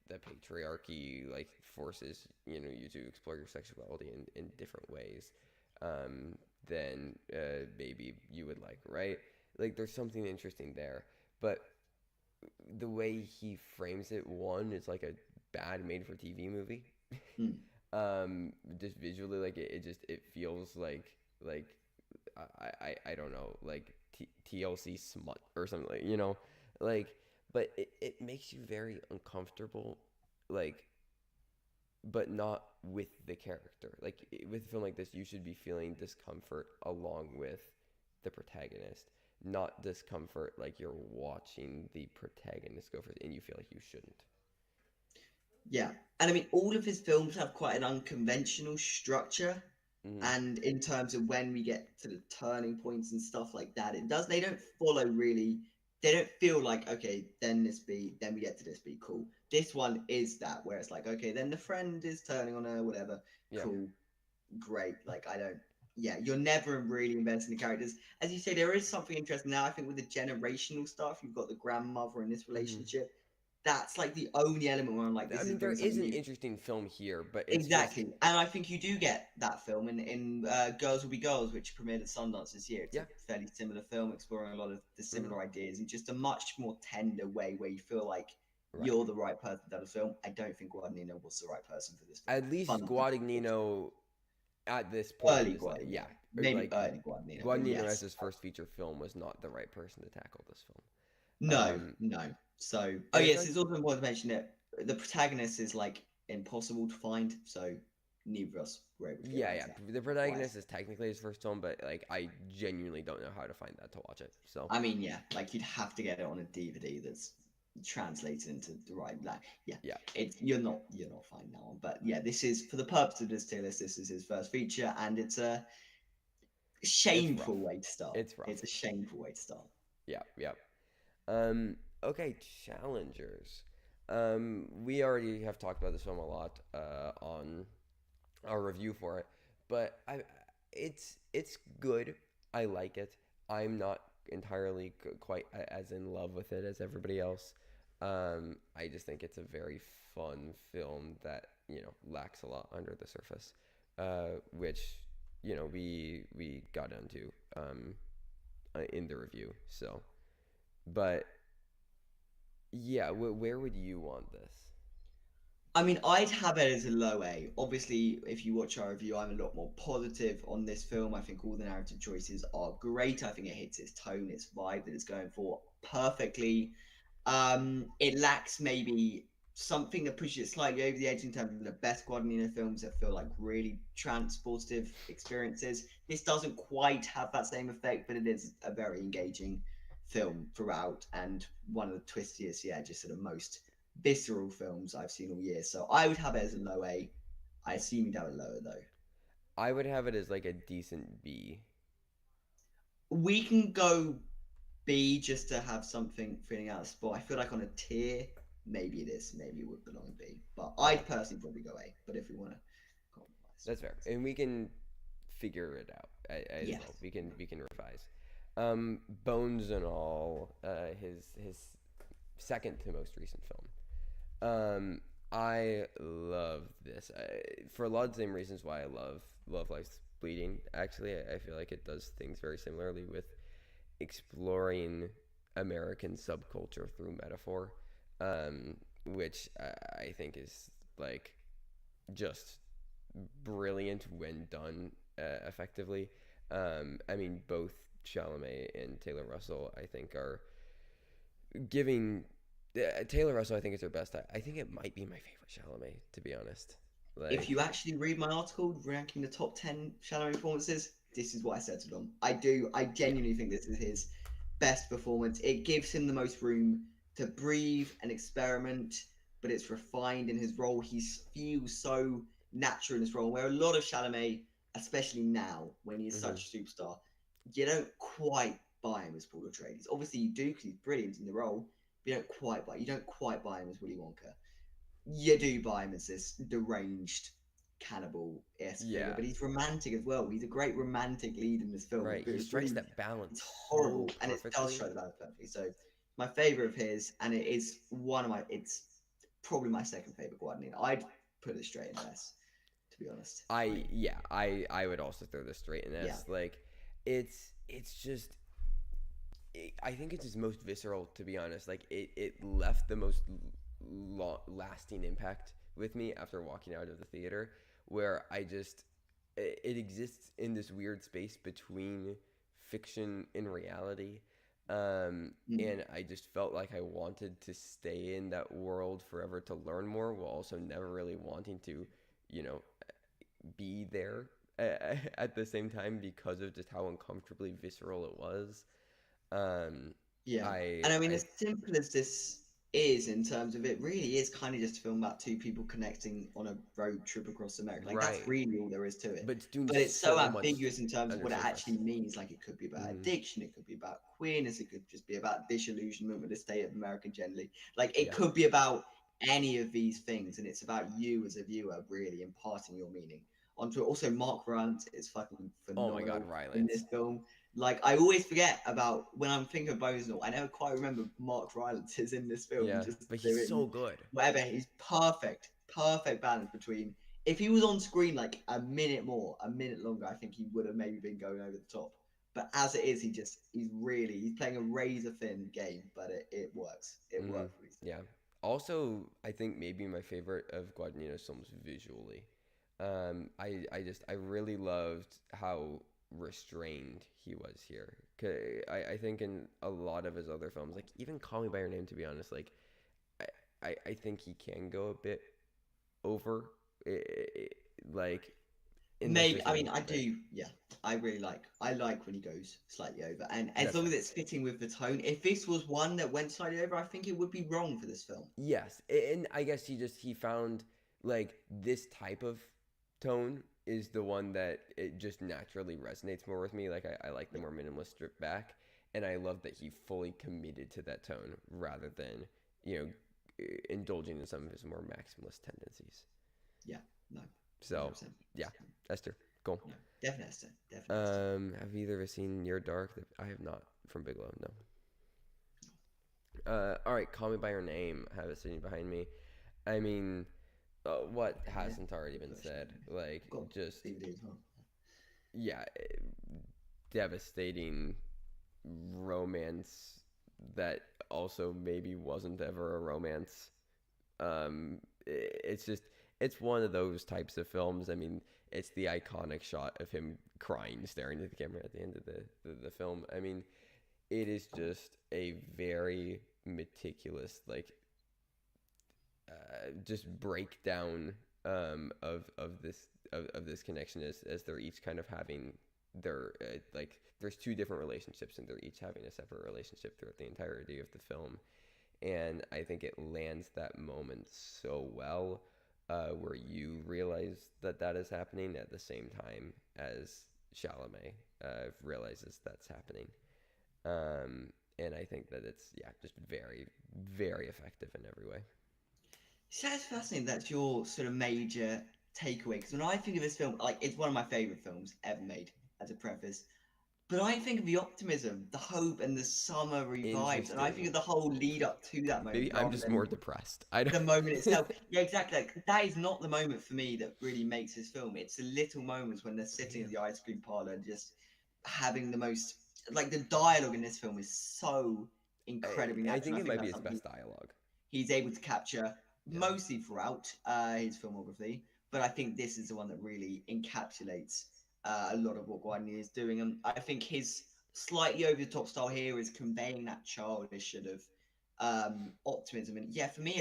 the patriarchy like forces you to explore your sexuality in different ways um, than maybe you would like, right? Like there's something interesting there, but the way he frames it, one, is like a bad made for TV movie. Mm. Just visually, like it feels like I don't know, like TLC smut or something, like, but it makes you very uncomfortable, like, but not with the character. Like with a film like this, you should be feeling discomfort along with the protagonist, not discomfort like you're watching the protagonist go for it and you feel like you shouldn't. Yeah, and I mean all of his films have quite an unconventional structure. Mm-hmm. And in terms of when we get to the turning points and stuff like that, they don't follow really, they don't feel like, okay, then this beat, then we get to this beat, cool. This one is that, where it's like, okay, then the friend is turning on her, whatever, Yeah. cool, great. Like, I don't, yeah, you're never really invested in the characters. As you say, there is something interesting now, I think, with the generational stuff. You've got the grandmother in this Mm-hmm. relationship. That's like the only element where I'm like, I this is mean, there doing is something an new. interesting film here, but it's just Exactly, and I think you do get that film in Girls Will Be Girls, which premiered at Sundance this year. It's a yeah. fairly similar film, exploring a lot of the Mm-hmm. similar ideas in just a much more tender way, where you feel like Right. you're the right person for that film. I don't think Guadagnino was the right person for this film. At least Fundamentally, Guadagnino at this point in early his life, yeah, Guadagnino, maybe like early Guadagnino, but Guadagnino as yes, his first feature film was not the right person to tackle this film. no, no. So, oh And I feel yes, like it's also important to mention that the protagonist is like impossible to find, so neither of us were able to get yeah, around yeah, to that. the Why? protagonist is technically his first film, but like I genuinely don't know how to find that to watch it. So I mean, yeah, like you'd have to get it on a DVD that's translated into the right like yeah. yeah, It's you're not finding that one. But yeah, this is for the purpose of this tier list, this is his first feature, and it's a it's rough. shameful way to start. It's rough. It's a shameful way to start. Yeah, yeah. Okay, challengers. We already have talked about this film a lot on our review for it, but it's good. I like it. I'm not entirely quite as in love with it as everybody else. I just think it's a very fun film that lacks a lot under the surface, which we got into in the review. So, but yeah, where would you want this? I mean, I'd have it as a low A. Obviously, if you watch our review, I'm a lot more positive on this film. I think all the narrative choices are great. I think it hits its tone, its vibe that it's going for perfectly. It lacks maybe something that pushes it slightly over the edge in terms of the best Guadagnino films that feel like really transportive experiences. This doesn't quite have that same effect, but it is a very engaging film throughout, and one of the twistiest, yeah, just sort of most visceral films I've seen all year. So I would have it as a low A. I assume you'd have it lower though. I would have it as like a decent B. We can go B just to have something feeling out of spot. I feel like on a tier, maybe it is. Maybe it would belong B. But Okay, I'd personally probably go A. But if we want to compromise, that's fair, and we can figure it out as yes. well. We can revise. Bones and all, his second to most recent film. I love this for a lot of the same reasons why I love Life's Bleeding. Actually, I feel like it does things very similarly with exploring American subculture through metaphor, which I think is like just brilliant when done effectively. I mean, both Chalamet and Taylor Russell, I think, are giving. Taylor Russell, I think, is her best. I think it might be my favorite Chalamet, to be honest. If Like, you actually read my article ranking the top 10 Chalamet performances, this is what I said to them. I do. I yeah, genuinely think this is his best performance. It gives him the most room to breathe and experiment, but it's refined in his role. He feels so natural in his role. Where a lot of Chalamet, especially now when he's hmm, such a superstar, you don't quite buy him as Paul Atreides. Obviously, you do because he's brilliant in the role. But you don't quite buy him as Willy Wonka. You do buy him as this deranged cannibal-esque figure, yeah, but he's romantic as well. He's a great romantic lead in this film. right. But He it's strikes really, that balance it's so horrible, and it does perfectly. show the balance perfectly. So my favorite of his, and it is one of my, it's probably my second favorite Guadagnino. I'd put it straight in S, to be honest. I would also throw this straight in Yeah, S. Like, it's just I think it's his most visceral, to be honest. Like it left the most lasting impact with me after walking out of the theater, where it exists in this weird space between fiction and reality. mm, And I just felt like I wanted to stay in that world forever to learn more, while also never really wanting to, you know, be there at the same time because of just how uncomfortably visceral it was. Um, yeah. I And I mean, I as simple as this is in terms of it really is kind of just a film about two people connecting on a road trip across America. Like that's right, really all there is to it. but it's doing But it's so so much ambiguous in terms of under what it surface. actually means. Like it could be about Hmm. addiction, it could be about queerness, it could just be about disillusionment with the state of America generally. Like it Yeah. could be about any of these things, and it's about you as a viewer really imparting your meaning onto it. Also, Mark Rylance is fucking Oh my God, phenomenal in this Rylance. film. Like I always forget about when I'm thinking of Bonesnell, I never quite remember Mark Rylance is in this film, Yeah, just but he's doing so good. whatever. He's perfect, perfect balance between. If he was on screen like a minute more, a minute longer, I think he would have maybe been going over the top. But as it is, he's playing a razor thin game, but it works. It Hmm. works really Yeah. Also, I think maybe my favorite of Guadagnino's films visually. I really loved how restrained he was here. I think in a lot of his other films, like even Call Me by Your Name, to be honest, like I think he can go a bit over, like in like Maybe this I mean one. I Like do yeah I like when he goes slightly over, and as that's long fair. as it's fitting with the tone. If this was one that went slightly over, I think it would be wrong for this film. Yes, and I guess he found like this type of tone is the one that it just naturally resonates more with me. Like I like the Yeah, more minimalist strip back, and I love that he fully committed to that tone rather than you indulging in some of his more maximalist tendencies. yeah, no, So 100%. yeah, Esther, cool. No, definitely Esther, definitely Esther. Have either of us seen Near Dark? I have not from Bigelow. No. All right, Call Me by Your Name. I have it sitting behind me. I mean, what Yeah, hasn't already been version said? of it. Like, I've got just DVD as well. yeah, devastating romance that also maybe wasn't ever a romance. It's just it's one of those types of films. I mean, it's the iconic shot of him crying, staring at the camera at the end of the film. I mean, it is just a very meticulous, like, just breakdown of this connection as they're each kind of having they're like there's two different relationships and they're each having a separate relationship throughout the entirety of the film, and I think it lands that moment so well, where you realize that that is happening at the same time as Chalamet realizes that's happening. And I think that it's yeah, just very, very effective in every way. So it's fascinating. That's your sort of major takeaway. Because when I think of this film, like it's one of my favorite films ever made. As a preface, but I think of the optimism, the hope, and the summery vibes, and I think Interesting. of the whole lead up to that moment Maybe I'm rather just than more depressed. I don't. the moment itself. Yeah, exactly. Like, that is not the moment for me that really makes this film. It's the little moments when they're sitting in Damn. the ice cream parlor, just having the most. Like the dialogue in this film is so incredibly I think natural. I it think might be that's his something best dialogue. he's able to capture Yeah. mostly throughout his filmography. But I think this is the one that really encapsulates a lot of what Guadagnino is doing. And I think his slightly over the top style here is conveying that childish sort of optimism. And yeah, for me,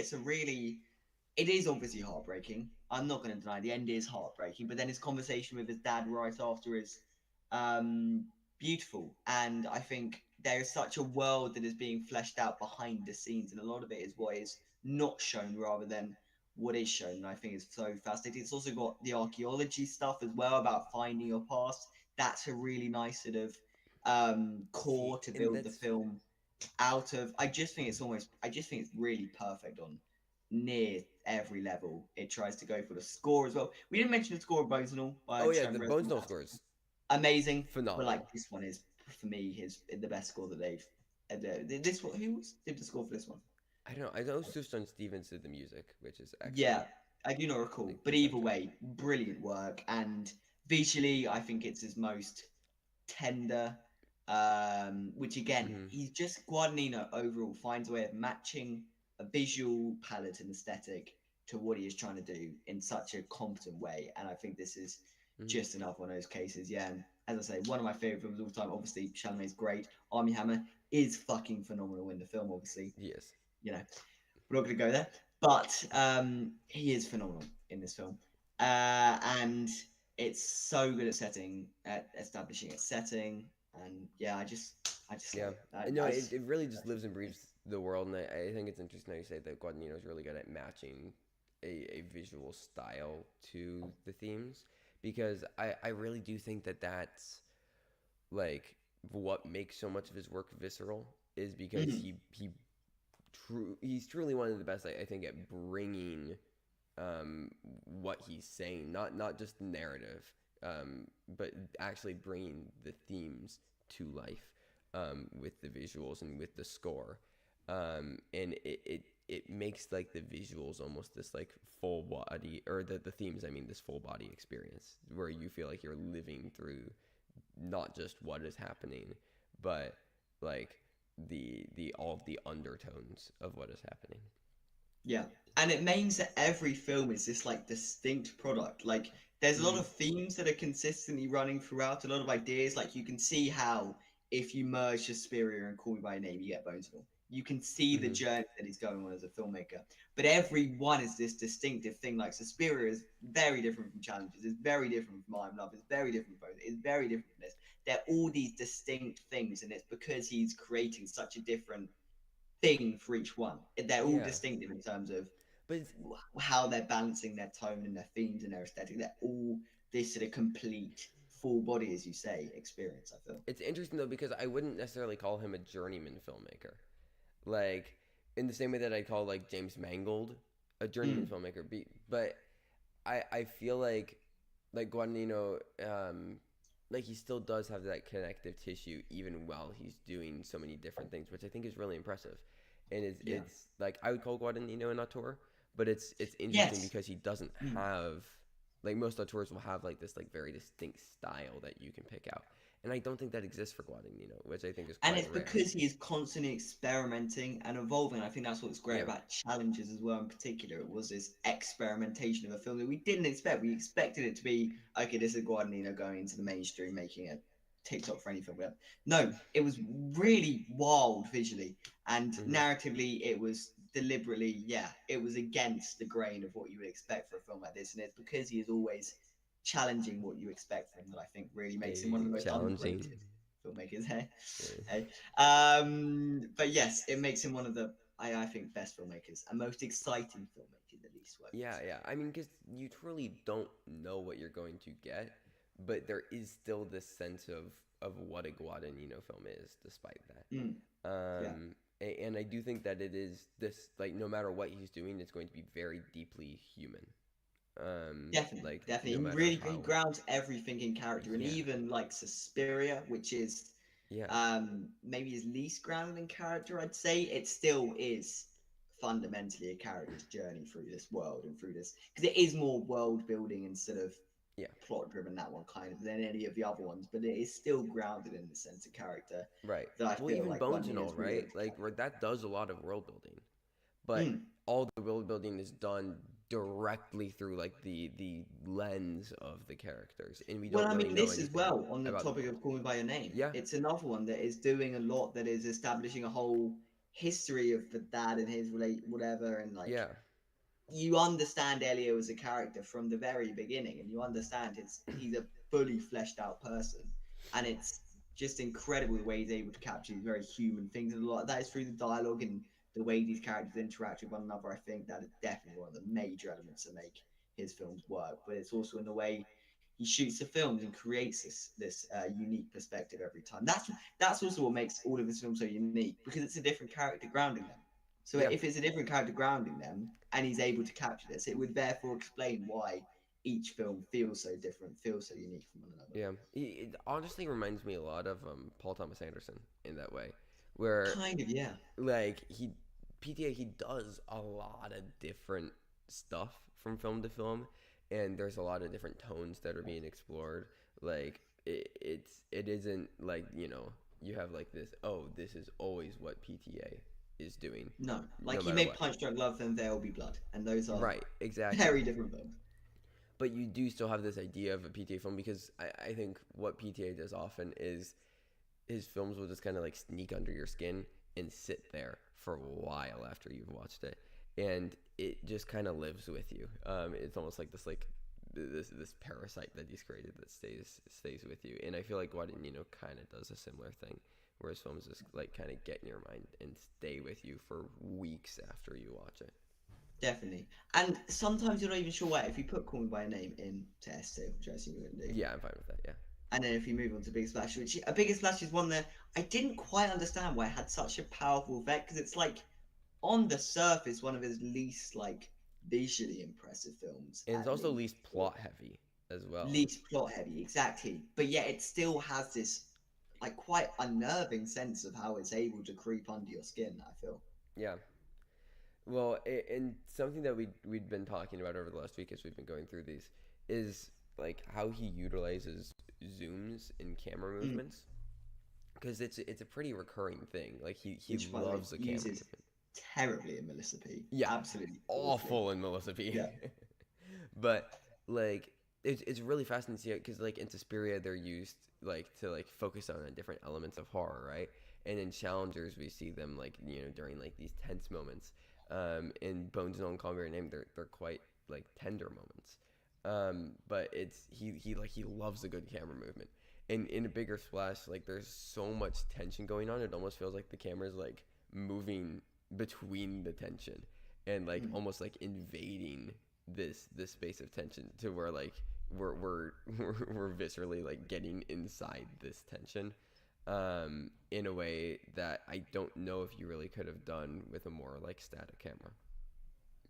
it is obviously heartbreaking. I'm not going to deny the end is heartbreaking, but then his conversation with his dad right after is um, beautiful. And I think there is such a world that is being fleshed out behind the scenes, and a lot of it is what is not shown rather than what is shown. And I think it's so fascinating. It's also got the archaeology stuff as well about finding your past. That's a really nice sort of See, core to and build the that's film out of. I just think it's really perfect on near every level. It tries to go for the score as well. We didn't mention the score of Bones and All by oh yeah, Trent the Reznor. Bones Noel That's score is amazing, but like phenomenal. this one is for me his the best score that they've. This one, who did the score for this one? I don't know. I know Susan Stevens did the music, which is Yeah, excellent, I do not recall, like but the either soundtrack. way, brilliant work. And visually, I think it's his most tender. Which again, Hmm. he's just Guadagnino overall finds a way of matching a visual palette and aesthetic to what he is trying to do in such a competent way. And I think this is Hmm. just another one of those cases. Yeah, and as I say, one of my favorite films of all time. Obviously, Chalamet's great. Army Hammer is fucking phenomenal in the film. Obviously, Yes. you know, we're not going to go there, but he is phenomenal in this film, and it's so good at establishing its setting, and yeah, I just love Yeah. it. No, I it really I just think lives and breathes the world, and I think it's interesting how you say that Guadagnino is really good at matching a visual style to the themes, because I really do think that that's like what makes so much of his work visceral is because mm, he's truly one of the best I think at bringing what he's saying, not just the narrative, but actually bringing the themes to life, with the visuals and with the score, and it makes like the visuals almost this like full body, or the themes, I mean, this full body experience where you feel like you're living through not just what is happening, but like the all of the undertones of what is happening. yeah, and it means that every film is this like distinct product. Like there's a lot Mm-hmm. of themes that are consistently running throughout, a lot of ideas. Like you can see how if you merge Suspiria and Call Me by Name, you get Bones and All. You can see the Mm-hmm. journey that he's going on as a filmmaker. But every one is this distinctive thing. Like Suspiria is very different from Challenges. It's very different from I'm Love. It's very different from both. It's very different from this. They're all these distinct things, and it's because he's creating such a different thing for each one. They're all Yeah, distinctive in terms of but it's how they're balancing their tone and their themes and their aesthetic. They're all this sort of complete, full body, as you say, experience. I feel. it's interesting though because I wouldn't necessarily call him a journeyman filmmaker. Like in the same way that I call like James Mangold a journeyman Mm. filmmaker. But I feel like Guadagnino, like he still does have that connective tissue even while he's doing so many different things, which I think is really impressive. And Yeah. it's like I would call Guadagnino an auteur, but it's interesting Yes. because he doesn't Mm. have like most auteurs will have like this like very distinct style that you can pick out. And I don't think that exists for Guadagnino, which I think is And quite it's rare. because he is constantly experimenting and evolving. I think that's what's great Yeah. about Challenges as well. In particular, it was this experimentation of a film that we didn't expect. We expected it to be okay. This is Guadagnino going into the mainstream, making a TikTok for any film. No, it was really wild visually and Hmm. narratively. It was deliberately, yeah, it was against the grain of what you would expect for a film like this. And it's because he is always challenging what you expect from him that I think really makes him one of A the most challenging. underrated filmmakers. Hey, Yeah. hey. But yes, it makes him one of the I think best filmmakers and most exciting filmmakers, at least what I would Yeah, say. yeah. I mean, because you truly don't know what you're going to get, but there is still this sense of what a Guadagnino film is, despite Mm, that. yeah, And I do think that it is this like no matter what he's doing, it's going to be very deeply human. definitely, Like no definitely. He matter really he how. grounds everything in character, and Yeah, even like Suspiria, which is yeah, maybe his least grounded in character, I'd say it still is fundamentally a character's journey through this world and through this because it is more world building instead of yeah. plot driven that one kind of than any of the other ones, but it is still grounded in the sense of character Right. that I Well, feel even like Bones and Guadagnino all, is really right? able to Like capture. where that does a lot of world building, but Mm. all the world building is done directly through like the lens of the characters, and we Well, don't I really mean, know this as anything well on the about the topic world. of Call Me by Your Name. Yeah, It's another one that is doing a lot that is establishing a whole history of the dad and his relate whatever, and like yeah, you understand Elio as a character from the very beginning, and you understand he's a fully fleshed out person, and it's just incredible the way he's able to capture these very human things, and a lot of that is through the dialogue and the way these characters interact with one another. I think that is definitely one of the major elements that make his films work, but it's also in the way he shoots the films and creates this unique perspective every time. That's also what makes all of his films so unique because it's a different character grounding them. So yeah, if it's a different character grounding them, and he's able to capture this, it would therefore explain why each film feels so different, feels so unique from one another. yeah. It honestly reminds me a lot of Paul Thomas Anderson in that way, where Kind of, yeah. like PTA he does a lot of different stuff from film to film, and there's a lot of different tones that are being explored. Like it isn't like you have like this, oh, this is always what PTA is doing No, no like he matter made what. Punch Drunk Love and There Will Be Blood, and those are Right, exactly. very different films. But you do still have this idea of a PTA film because I think what PTA does often is his films will just kind of like sneak under your skin and sit there for a while after you've watched it, and it just kind of lives with you. It's almost like this parasite that he's created that stays with you. And I feel like Guadagnino kind of does a similar thing, where his films just like kind of get in your mind and stay with you for weeks after you watch it. Definitely. And sometimes you're not even sure why. If you put Call Me by Your Name into S2, which I assume you're going to do, Yeah, I'm fine with that. Yeah, and then if you move on to Big Splash, which a Bigger Splash is one that I didn't quite understand why it had such a powerful effect because it's like on the surface one of his least like visually impressive films and it's at also least, least or plot heavy as well. least plot heavy exactly, but yet it still has this like quite unnerving sense of how it's able to creep under your skin, I feel. Yeah. Well, and something that we'd been talking about over the last week as we've been going through these is like how he utilizes zooms in camera Mm. movements because it's a pretty recurring thing. Like he Which by the way loves the camera uses movement. terribly in Melissa P, Yeah, absolutely awfully. awful in Melissa P. Yeah. But like it's really fascinating to see it because like in Suspiria they're used like to like focus on different elements of horror, right? And in Challengers we see them like during like these tense moments. In Bones and All Call Me by Your Name they're quite like tender moments. But it's he loves a good camera movement. And in a Bigger Splash, like there's so much tension going on, it almost feels like the camera's like moving between the tension and like Mm. almost like invading this space of tension to where like we're we're viscerally like getting inside this tension in a way that I don't know if you really could have done with a more like static camera.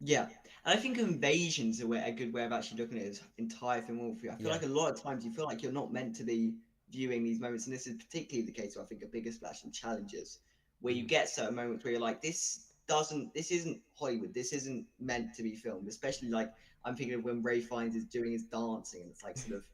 Yeah, and I think Invasion's a good way of actually looking at his entire filmography. I feel Yeah. like a lot of times you feel like you're not meant to be viewing these moments, and this is particularly the case. I think a Bigger Splash and Challenges, where you Mm-hmm. get certain moments where you're like, this isn't Hollywood, this isn't meant to be filmed. Especially like I'm thinking of when Ray Fiennes is doing his dancing, and it's like sort of.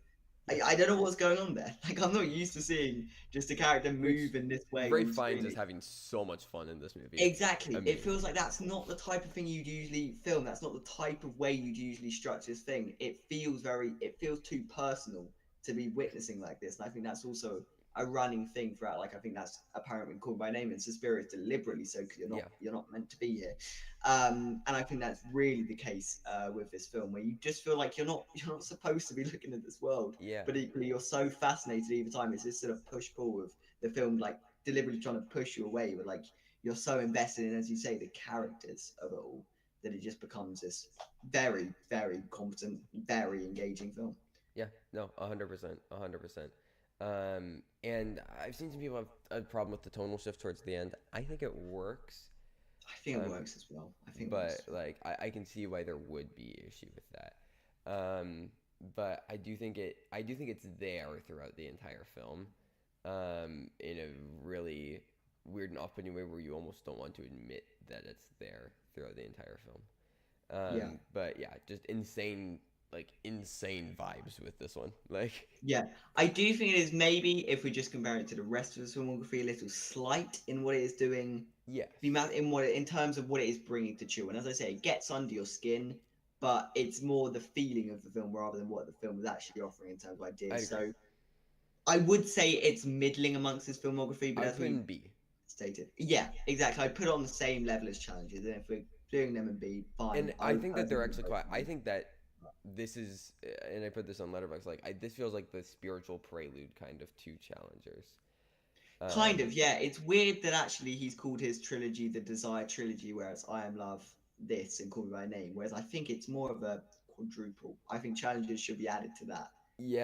Yeah. I don't know what's going on there. Like I'm not used to seeing just a character Which move in this way Ray on finds screen. is having so much fun in this movie. It's Exactly. It amazing. feels like that's not the type of thing you'd usually film. That's not the type of way you'd usually structure this thing. It feels too personal to be witnessing like this. And I think that's also a running thing throughout. Like I think that's apparent in Called by Name, and Suspiria is deliberately so because Yeah. you're not meant to be here. And I think that's really the case with this film, where you just feel like you're not supposed to be looking at this world, Yeah. but equally you're so fascinated every time. It's this sort of push pull of the film, like deliberately trying to push you away, but like you're so invested in, as you say, the characters of it all, that it just becomes this very, very competent, very engaging film. Yeah. No, 100%. 100%. And I've seen some people have a problem with the tonal shift towards the end. I think it works. I think it Um, works as well. I think it works but as well. like I can see why there would be issue with that. Um, but I do think it's there throughout the entire film, in a really weird and off-putting way where you almost don't want to admit that it's there throughout the entire film. Yeah. But yeah, just insane, like insane vibes with this one. Like, Yeah, I do think it is maybe if we just compare it to the rest of the filmography, a little slight in what it is doing, yes, in what in terms of what it is bringing to children. As I say, it gets under your skin, but it's more the feeling of the film rather than what the film is actually offering in terms of I'd ideas. agree. So I would say it's middling amongst his filmography, I but would as put we in B. stated, yeah, exactly. I'd put it on the same level as challenges, and if we're doing them in B, fine. And I I would think that they're personally actually vote quite. for I them. think that this is, and I put this on Letterboxd. Like, this feels like the spiritual prelude kind of to Challengers. Kind Um, of, yeah. It's weird that actually he's called his trilogy the Desire Trilogy, whereas I Am Love this and Call Me by Name. Whereas I think it's more of a quadruple. I think challenges should be added to that.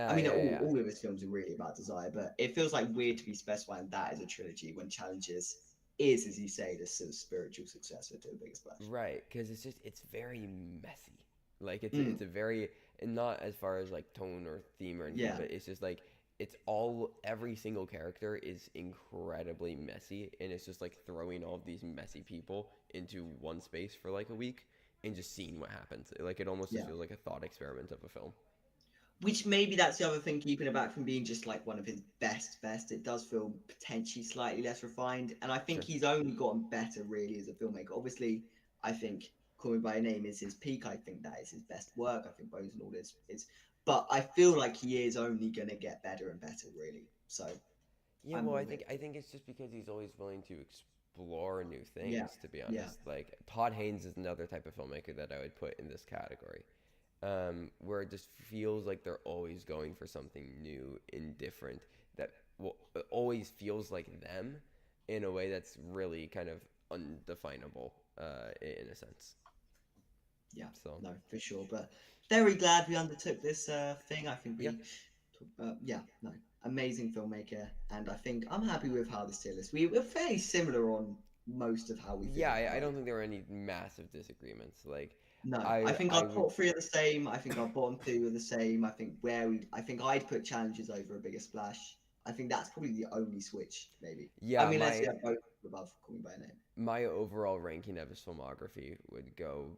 I yeah, mean, yeah, yeah. all of his films are really about desire, but it feels like weird to be specifying that as a trilogy when challenges is, as you say, the sort of spiritual successor to The Biggest Splash. Right, because it's very messy. Like Mm, it's a very, and not as far as like tone or theme or anything, yeah, but it's just like it's all every single character is incredibly messy, and it's just like throwing all of these messy people into one space for like a week and just seeing what happens. Like it almost just yeah. feels like a thought experiment of a film. Which maybe that's the other thing keeping it back from being just like one of his best. It does feel potentially slightly less refined, and I think Sure. he's only gotten better really as a filmmaker. Obviously, I think Call Me by Name is his peak. I think that is his best work. I think Bones and all is, but I feel like he is only gonna get better and better really. So Yeah, I'm well, with it. I think it's just because he's always willing to explore new Yeah, things. To be yeah, honest, like Todd Haynes is another type of filmmaker that I would put in this category, where it just feels like they're always going for something new and different that will it always feels like them in a way that's really kind of undefinable, in a sense. yeah. So No, for sure. But very glad we undertook this thing. I think yeah, we yeah, no, amazing filmmaker, and I think I'm happy with how this tier list. We're fairly similar on most of how we feel yeah, about I life. don't think there were any massive disagreements. Like No, I think I our would top three are the same. I think our bottom two are the same. I think I'd put challenges over a bigger splash. I think that's probably the only switch, maybe. I yeah mean, let's my see both above Call Me by Name. my overall ranking of his filmography would go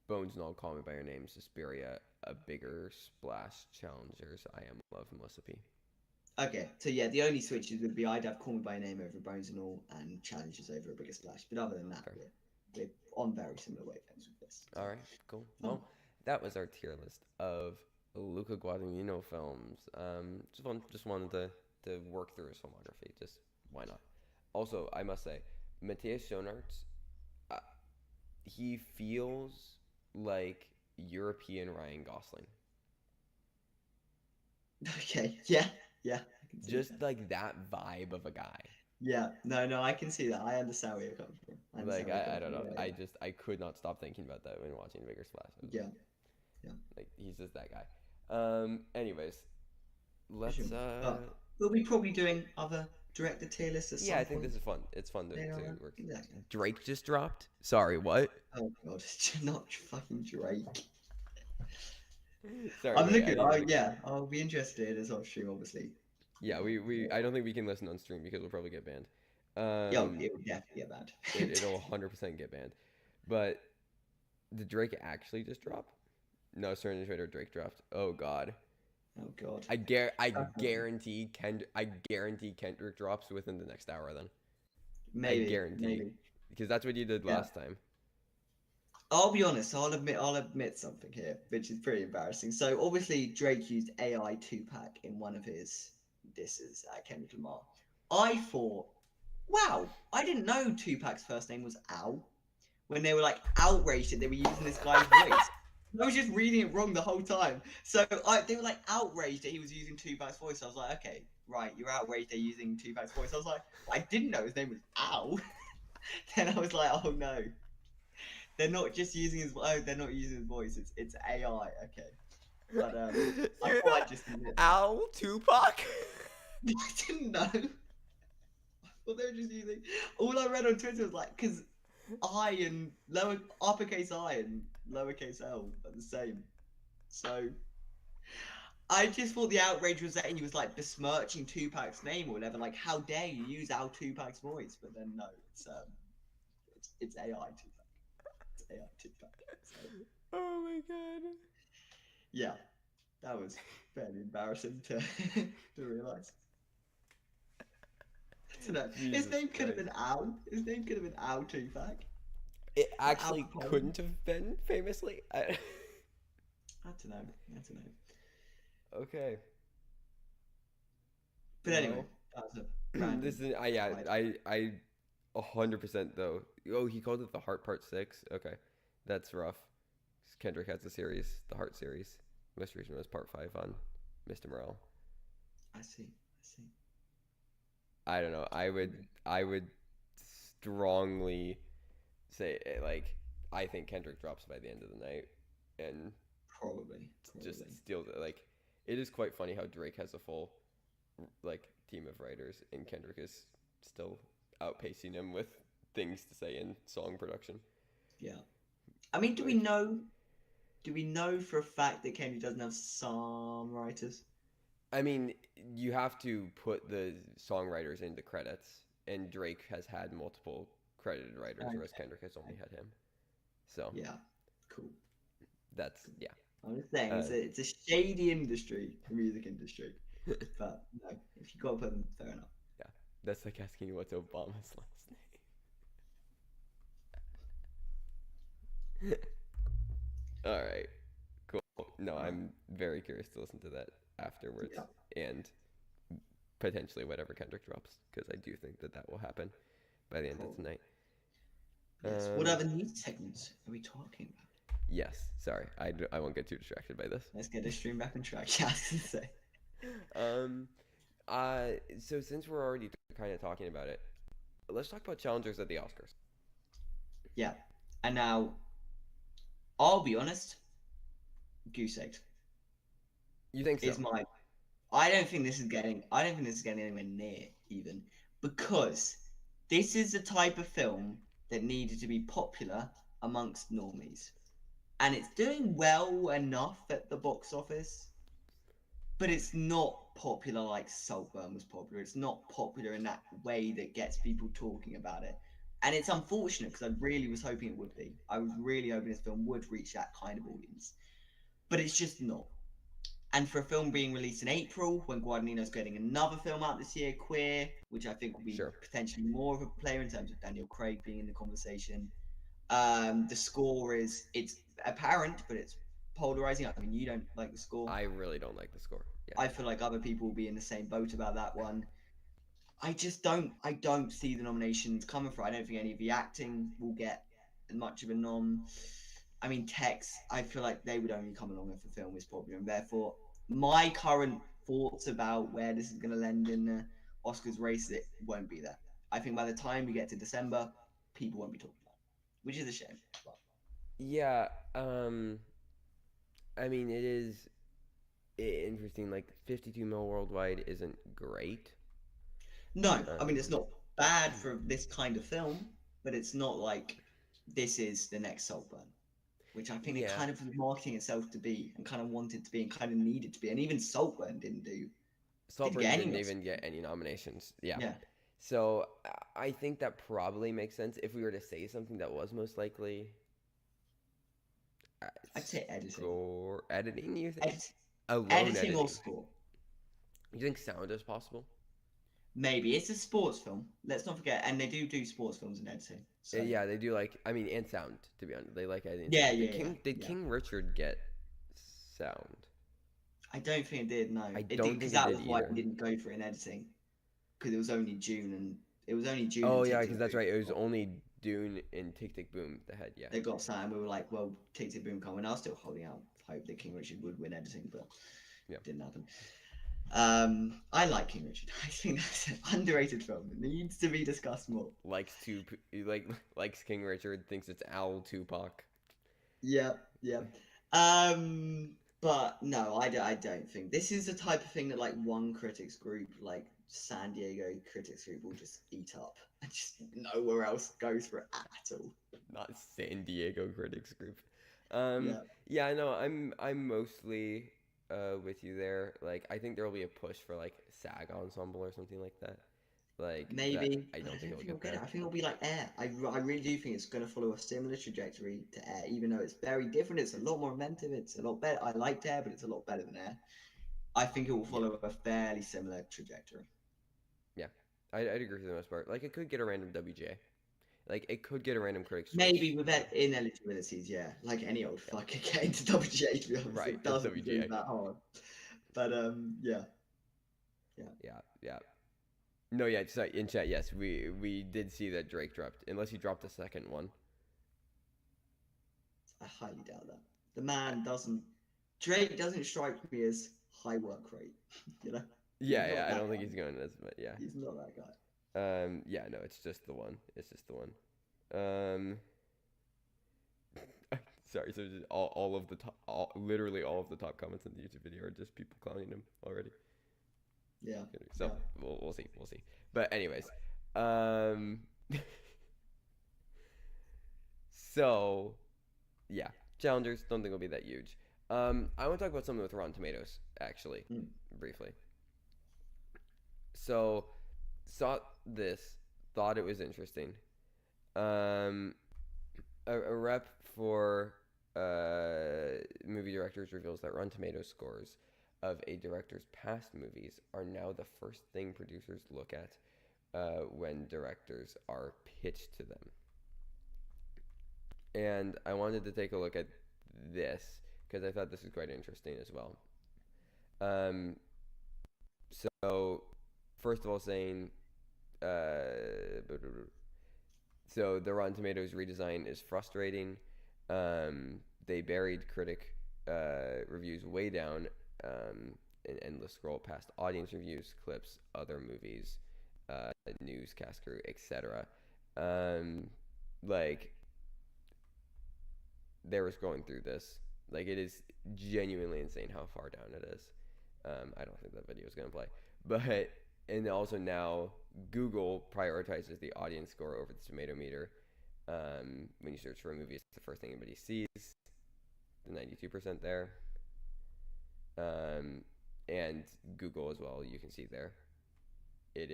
Bones and All, Call Me by Your Name, Suspiria, A Bigger Splash, Challengers, I Am Love, Melissa P. Okay, so yeah, the only switches would be I'd have Call Me by Name over Bones and All, and challenges over a bigger splash. But other than that, Fair. we're on very similar wavelengths with this. So, All right, cool. fun. Well, that was our tier list of Luca Guadagnino films. Just wanted to work through his filmography. Just why not? Also, I must say, Matthias Schoenaerts, uh, he feels like European Ryan Gosling. Okay, yeah, yeah, I can see Just that. like that vibe of a guy. Yeah, no, I can see that. I understand where you're coming from. I understand Like where you're I coming don't from. know. Yeah, I could not stop thinking about that when watching Bigger Splash. I was yeah, yeah, like he's just that guy. Anyways, for sure. let's But we'll be probably doing other director tier lists at yeah, I some think point this is fun. It's fun later to on. work. Exactly. Drake just dropped. Sorry, what? Oh god, not fucking Drake. Sorry, I'm wait. I looking. need Oh to look. yeah, I'll be interested in this on stream, obviously. Yeah, we I don't think we can listen on stream because we'll probably get banned. Yeah, it would definitely get It'll bad. 100% get banned. But did Drake actually just drop? No, Certain Trader Drake dropped. Oh God. Oh god. I guarantee Kendrick drops within the next hour. Then I Maybe, guarantee, maybe. because that's what you did Yeah. last time. I'll be honest. I'll admit something here, which is pretty embarrassing. So obviously Drake used AI 2 pack in one of his this is Kendrick Lamar. I thought, wow, I didn't know Tupac's first name was Al. When they were like outraged that they were using this guy's voice. I was just reading it wrong the whole time. So they were like outraged that he was using Tupac's voice. I was like, okay, right, you're outraged they're using Tupac's voice. I was like, I didn't know his name was Al. Then I was like, oh no, they're not just using his. Oh, they're not using his voice. It's AI. Okay, but I You're thought the I'd just admit that. Al Tupac? I didn't know. Well, they were just using. All I read on Twitter was like, because I and uppercase I and lowercase L are the same. So I just thought the outrage was that he was like besmirching Tupac's name or whatever. Like, how dare you use Al Tupac's voice? But then no, it's AI Tupac. It's AI Tupac. So Oh my god. yeah, that was fairly embarrassing to to realize. I don't know. His Jesus name could have Christ. been Al. His name could have been Al Tupac. It Al actually Capone. couldn't have been famously. I don't know. I don't know. Okay. But anyway, Well, that was a random. this is yeah, side. I 100% though. Oh, he called it the Heart Part 6. Okay. That's rough. Kendrick has a series, the Heart series. Most recent was Part 5 on Mr. Morale. I see. I see. I don't know. I would strongly say like I think Kendrick drops by the end of the night and Probably. just steals it. Like it is quite funny how Drake has a full like team of writers and Kendrick is still outpacing him with things to say in song production. Yeah. I mean, do we Like know? Do we know for a fact that Kendrick doesn't have some writers? I mean, you have to put the songwriters into credits, and Drake has had multiple credited writers, Okay. whereas Kendrick has only had him. So Yeah. Cool. that's yeah. I'm just saying, Uh, it's a shady industry, the music industry. But no, if you got to put them, fair enough. yeah, that's like asking you what's Obama's last name. All right, cool. No, All right. I'm very curious to listen to that afterwards, Yeah. and potentially whatever Kendrick drops, because I do think that that will happen by the end of Cool. tonight. Yes. What other news segments are we talking about? Yes, sorry, I won't get too distracted by this. Let's get this stream back on track. Yeah, I was gonna say. Um, so since we're already kind of talking about it, let's talk about challengers at the Oscars. Yeah. And now, I'll be honest, goose eggs You think so? is my. I don't think this is getting. I don't think this is getting anywhere near even because this is the type of film that needed to be popular amongst normies, and it's doing well enough at the box office, but it's not popular like Saltburn was popular. It's not popular in that way that gets people talking about it. And it's unfortunate because I really was hoping it would be. I was really hoping this film would reach that kind of audience. But it's just not. And for a film being released in April, when Guadagnino's getting another film out this year, Queer, which I think will be Sure. potentially more of a player in terms of Daniel Craig being in the conversation. The score it's apparent, but it's polarizing. I mean, you don't like the score. I really don't like the score. Yeah. I feel like other people will be in the same boat about that one. I don't see the nominations coming for it. I don't think any of the acting will get much of a nom. I mean, Tex, I feel like they would only come along if the film is popular, and therefore my current thoughts about where this is going to land in the Oscars race, it won't be there. I think by the time we get to December, people won't be talking about it, which is a shame. But Yeah. I mean, it is interesting. Like 52 mil worldwide isn't great. no, I mean, it's Um, not bad for this kind of film, but it's not like this is the next Saltburn, which I think it yeah. kind of was marketing itself to be and kind of wanted to be and kind of needed to be. And even Saltburn didn't Saltburn get any didn't Oscars. even get any nominations. Yeah. Yeah. So I think that probably makes sense if we were to say something that was most likely. I'd say editing. Score editing, you think? Edit- Alone editing editing. or score. You think sound is possible? Maybe. It's a sports film. Let's not forget. And they do sports films in editing. So Yeah, they do like. I mean, and sound. To be honest, they like editing. Yeah, sound. yeah, yeah, Did yeah. King Richard get sound? I don't think it did. No, I it did don't because think it that did was why we either. didn't go for it in editing because it was only June and Oh yeah, Tick because Tick that's Boom. right. It was only Dune and Tick Tick Boom the head. Yeah. They got something. We were like, well, Tick Tick Boom come, and I was still holding out hope that King Richard would win editing, but Yeah. didn't happen. I like King Richard. I think that's an underrated film. It needs to be discussed more. Likes King Richard. Thinks it's Owl Tupac. Yeah, yeah. But no, I don't think this is the type of thing that like one critics group, like San Diego critics group, will just eat up and just nowhere else goes for it at all. Not San Diego Critics Group. Yeah, Yeah, no, I'm mostly with you there. Like, I think there will be a push for like SAG ensemble or something like that. Like that, maybe, I but I don't think don't it'll think we'll get get it. there. I think it'll be like Air. I really do think it's going to follow a similar trajectory to Air, even though it's very different. It's a lot more inventive. It's a lot better. I liked Air, but it's a lot better than Air. I think it will Yeah, follow a fairly similar trajectory. yeah, I'd agree for the most part. Like, it could get a random WJ. Like, it could get a random Critics Maybe Choice. with ineligibilities, yeah, like any old Yeah, fucker getting to WGA. To be honest, right. it It's doesn't seem WGA. that hard. But yeah, yeah. Yeah, yeah. No, yeah. So in chat, yes, we did see that Drake dropped. Unless he dropped a second one. I highly doubt that. The man doesn't. Drake doesn't strike me as high work rate. You know, he's Yeah, yeah. not I that don't think guy. he's going as, but yeah. He's not that guy. Yeah, no, it's just the one. It's just the one. Um, sorry. So just all of the top, literally all of the top comments in the YouTube video are just people clowning him already. Yeah, So yeah. we'll see, we'll see. But anyways, um, so yeah, challengers don't think it'll be that huge. I want to talk about something with Rotten Tomatoes actually, Mm. briefly. So saw this, thought it was interesting. Um, a rep for movie directors reveals that Rotten Tomatoes scores of a director's past movies are now the first thing producers look at when directors are pitched to them. And I wanted to take a look at this because I thought this was quite interesting as well. Um, so, first of all, saying so the Rotten Tomatoes redesign is frustrating. They buried critic reviews way down an endless scroll past audience reviews, clips, other movies, newscast crew, etc. Like they were scrolling through this. Like it is genuinely insane how far down it is. I don't think that video is gonna play, but and also now Google prioritizes the audience score over the tomato meter. When you search for a movie, it's the first thing anybody sees. The 92% there, and Google as well. You can see there. It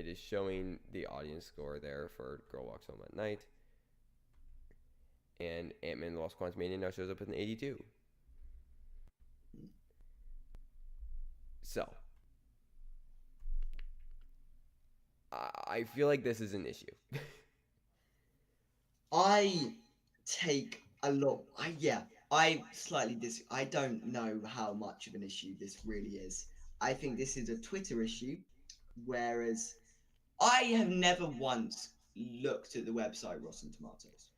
is showing the audience score there for Girl Walks Home at Night, and Ant-Man and the Lost Quantumania now shows up with an 82. So I feel like this is an issue. I take a lot. I slightly I don't know how much of an issue this really is. I think this is a Twitter issue, whereas I have never once looked at the website Rotten Tomatoes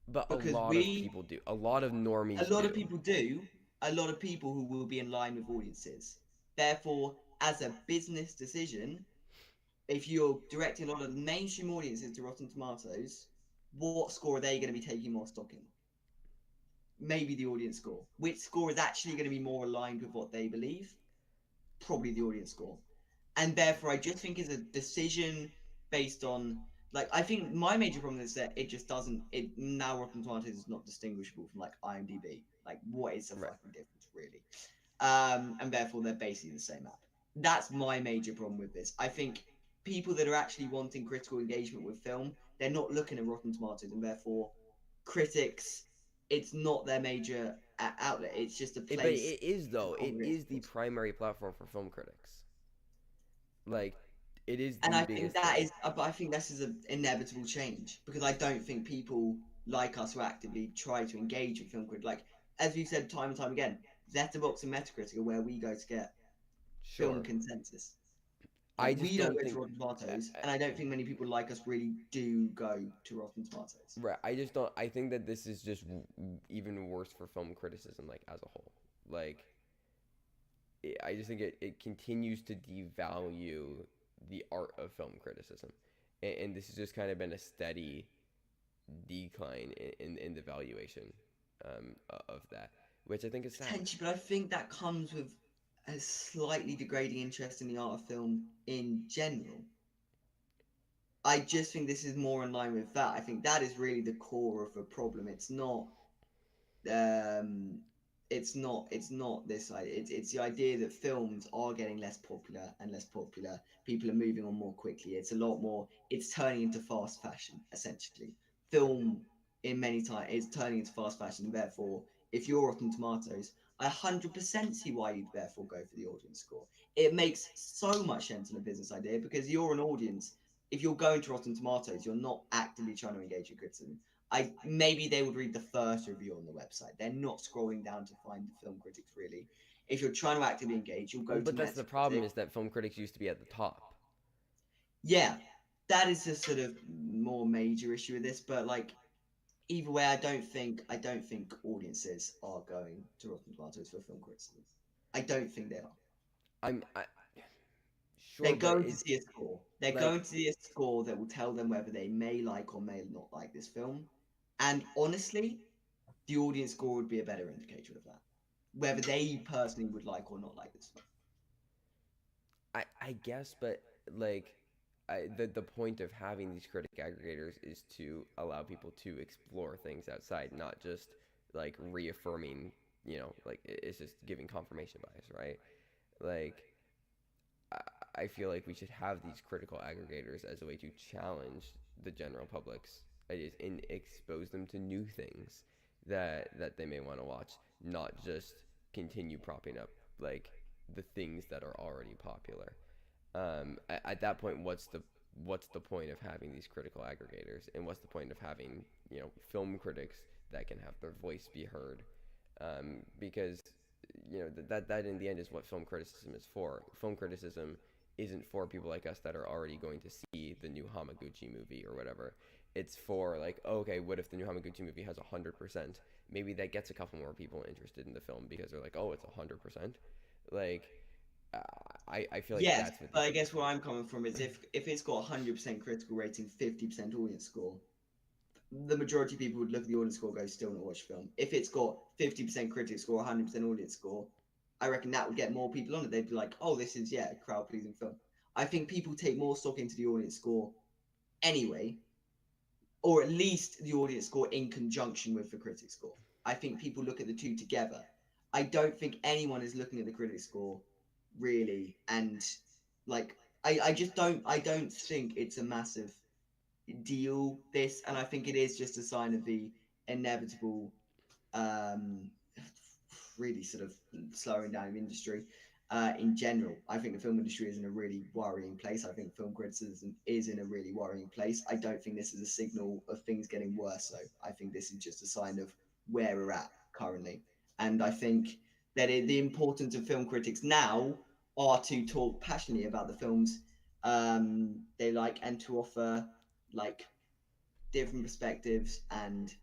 But a because lot of people do. A lot of a normies lot of do. people do, a lot of people who will be in line with audiences. Therefore, as a business decision, if you're directing a lot of mainstream audiences to Rotten Tomatoes, what score are they going to be taking more stock in? Maybe the audience score. Which score is actually going to be more aligned with what they believe? Probably the audience score. And therefore, I just think it's a decision based on, like, I think my major problem is that it just doesn't, it now Rotten Tomatoes is not distinguishable from like IMDb. Like, what is the Right. fucking difference, really? And therefore, they're basically the same app. That's my major problem with this. I think people that are actually wanting critical engagement with film, they're not looking at Rotten Tomatoes, and therefore, critics, it's not their major outlet. It's just a But place it is to though. It congregate is the thoughts. primary platform for film critics. Like, it is And the I think biggest that thing. is, but I think this is an inevitable change because I don't think people like us who actively try to engage with film critics, like as we've said time and time again, Letterboxd and Metacritic are where we go to get film Sure. consensus. I Like just we don't don't go to think. Rotten Uh, Tomatoes, uh, and I don't think many people like us really do go to Rotten Tomatoes. right. I just don't. I think that this is just even worse for film criticism, like as a whole. Like, I just think it continues to devalue the art of film criticism, and this has just kind of been a steady decline in the valuation of that, which I think is sad. Potentially, but I think that comes with a slightly degrading interest in the art of film in general. I just think this is more in line with that. I think that is really the core of the problem. Um, it's not this idea. It's the idea that films are getting less popular and less popular. People are moving on more quickly. It's a lot more. It's turning into fast fashion essentially. Film in many times is turning into fast fashion, and therefore, if you're Rotten Tomatoes, I 100% see why you'd therefore go for the audience score. It makes so much sense in a business idea because you're an audience. If you're going to Rotten Tomatoes, you're not actively trying to engage in criticism. I maybe they would read the first review on the website. They're not scrolling down to find the film critics really. If you're trying to actively engage, you'll Well, go to but that's the problem Metacritic. is that film critics used to be at the top. Yeah, that is a sort of more major issue with this. But like either way, I don't think audiences are going to Rotten Tomatoes for film criticism. I don't think they are. I'm They're sure, but going to it see a score. They're like going to see a score that will tell them whether they may like or may not like this film. And honestly, the audience score would be a better indicator of that. Whether they personally would like or not like this film. I guess, but like the point of having these critic aggregators is to allow people to explore things outside, not just like reaffirming, like it's just giving confirmation bias, right? Like I feel like we should have these critical aggregators as a way to challenge the general public's ideas and expose them to new things that they may want to watch, not just continue propping up like the things that are already popular. At that point, what's the point of having these critical aggregators, and what's the point of having film critics that can have their voice be heard? Because that in the end is what film criticism is for. Film criticism isn't for people like us that are already going to see the new Hamaguchi movie or whatever. It's for like, oh, okay, what if the new Hamaguchi movie has 100%? Maybe that gets a couple more people interested in the film because they're like, oh, it's 100%. Like, uh, I feel like Yes, that's what but this I is guess for. where I'm coming from is if it's got 100% critical rating, 50% audience score, the majority of people would look at the audience score, go still not watch film. If it's got 50% critic score, 100% audience score, I reckon that would get more people on it. They'd be like, oh, this is a crowd pleasing film. I think people take more stock into the audience score anyway, or at least the audience score in conjunction with the critic score. I think people look at the two together. I don't think anyone is looking at the critic score really, and like I just don't think it's a massive deal this, and I think it is just a sign of the inevitable um, really sort of slowing down the industry in general. I think the film industry is in a really worrying place. I think film criticism is in a really worrying place. I don't think this is a signal of things getting worse, though. I think this is just a sign of where we're at currently. And I think that the importance of film critics now are to talk passionately about the films they like and to offer like different perspectives and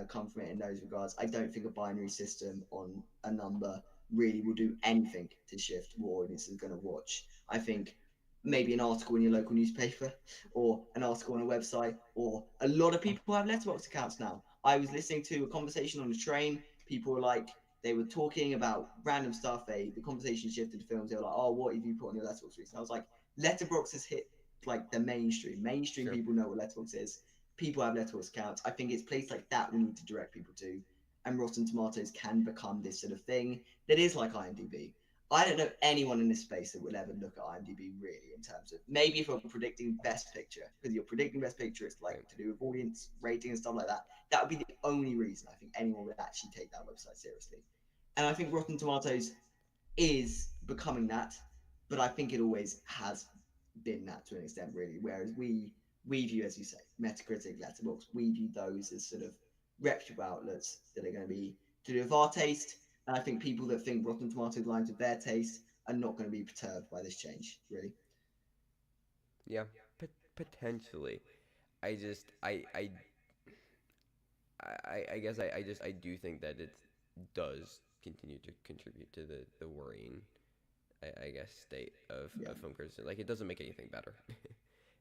come from it in those regards. I don't think a binary system on a number really will do anything to shift what audience is going to watch. I think maybe an article in your local newspaper or an article on a website, or a lot of people have letterbox accounts now. I was listening to a conversation on the train. People were like, they were talking about random stuff. The conversation shifted to films. They were like, "Oh, what have you put on your letterbox recently?" I was like, "Letterbox has hit like the mainstream. Mainstream Sure. people know what letterbox is. People have letterbox accounts. I think it's places like that we need to direct people to, and Rotten Tomatoes can become this sort of thing that is like IMDb. I don't know anyone in this space that will ever look at IMDb really in terms of maybe if you're predicting best picture, because you're predicting best picture, it's like Right. to do with audience rating and stuff like that. That would be the only reason I think anyone would actually take that website seriously. And I think Rotten Tomatoes is becoming that, but I think it always has been that to an extent, really. Whereas we view, as you say, Metacritic, Letterboxd, we view those as sort of reputable outlets that are going to be to do with our taste. And I think people that think Rotten Tomatoes lines with their taste are not going to be perturbed by this change, really. Yeah, potentially. I just I guess I do think that it does continue to contribute to the worrying I guess state Yeah. of film criticism. Like it doesn't make anything better.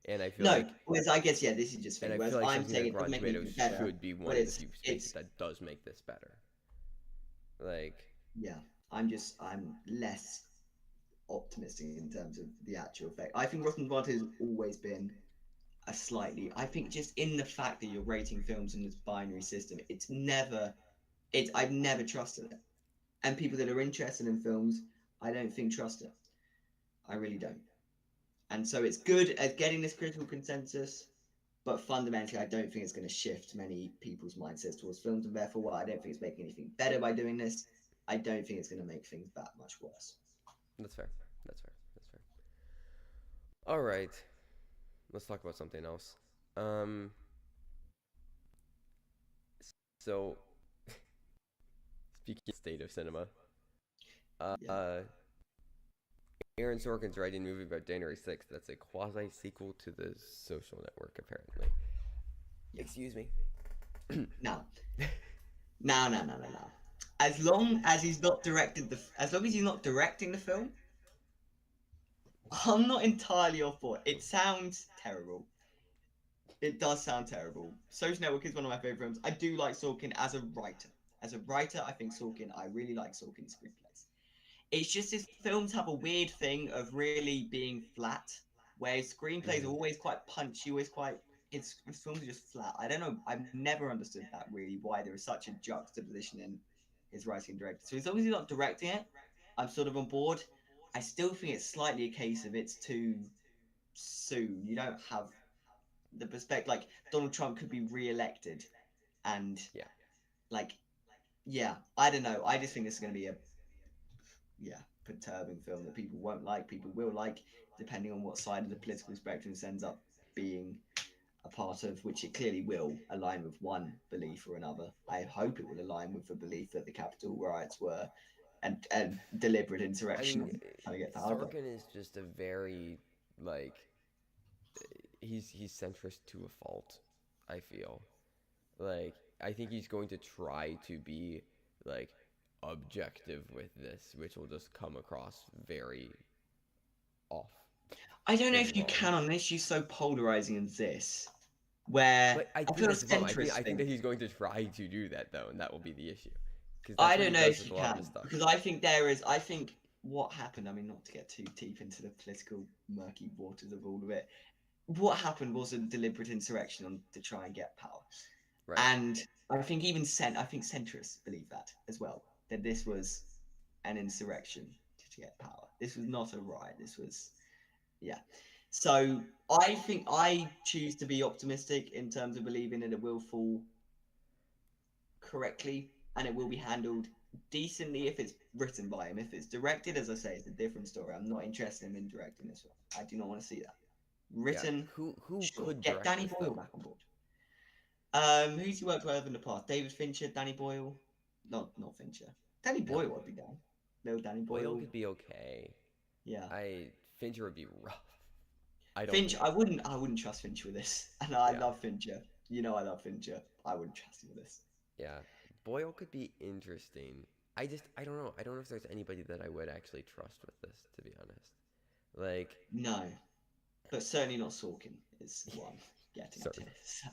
And I feel No, like whereas I guess yeah, this is just and thing. I Whereas feel like I'm something saying like it doesn't Rotten make Tomatoes anything better, should be but one of the few spaces that does make this better. Like yeah. I'm less optimistic in terms of the actual effect. I think Rotten Tomatoes has always been a slightly. I think just in the fact that you're rating films in this binary system, it's never. It's I've never trusted it, and people that are interested in films, I don't think trust it. I really don't. And so it's good at getting this critical consensus, but fundamentally, I don't think it's going to shift many people's mindsets towards films, and therefore, while I don't think it's making anything better by doing this, I don't think it's going to make things that much worse. that's fair. That's fair. That's fair. All right, let's talk about something else. Um, so speaking of state of cinema, Yeah, Aaron Sorkin's writing a movie about January 6th. That's a quasi sequel to the Social Network, apparently. yeah. Excuse me. Now, no. As long as he's not directing the film, I'm not entirely off board. It sounds terrible. It does sound terrible. Social Network is one of my favorite films. I do like Sorkin as a writer. As a writer, I think Sorkin. I really like Sorkin's screenplays. It's just his films have a weird thing of really being flat, where his screenplays are Hmm. always quite punchy, always quite. His films are just flat. I don't know. I've never understood that really. Why there is such a juxtaposition in his writing and directing. So as long as he's not directing it, I'm sort of on board. I still think it's slightly a case of it's too soon. You don't have the perspective. Like Donald Trump could be re-elected, and Yeah. like, yeah, I don't know. I just think this is going to be a yeah perturbing film that people won't like, people will like, depending on what side of the political spectrum this ends up being a part of, which it clearly will align with one belief or another. I hope it will align with the belief that the Capitol riots were and deliberate I insurrection mean, on trying to get power. But Sorkin is just a very like he's centrist to a fault. I feel like I think he's going to try to be like objective with this, which will just come across very off I don't know and if you wrong. can on an issue so polarizing as this, where But I I think feel a that's the problem. centrist I think that thing. he's going to try to do that though, and that will be the issue, because I that's what don't he know does if with you a lot of his can stuff. because I think there is. I think what happened. I mean, not to get too deep into the political murky waters of all of it. What happened was a deliberate insurrection on to try and get power, Right. and I think I think centrists believe that as well. That this was an insurrection to get power. This was not a riot. This was yeah. So I think I choose to be optimistic in terms of believing that it will fall correctly and it will be handled decently if it's written by him. If it's directed, as I say, it's a different story. I'm not interested in him directing this one. I do not want to see that. Yeah. Written, Who sure. could Get direct Danny this Boyle though? back on board. Who's he worked with in the past? David Fincher, Danny Boyle. Not Fincher. Danny No. Boyle would be down. Little Danny Boyle Boyle. could be okay. Yeah. I Fincher would be rough. I don't Finch, think. I wouldn't trust Fincher with this. And I Yeah. love Fincher. You know I love Fincher. I wouldn't trust him with this. Yeah. Boyle could be interesting. I don't know. I don't know if there's anybody that I would actually trust with this, to be honest. Like, No. But certainly not Sorkin is what I'm getting to. certain.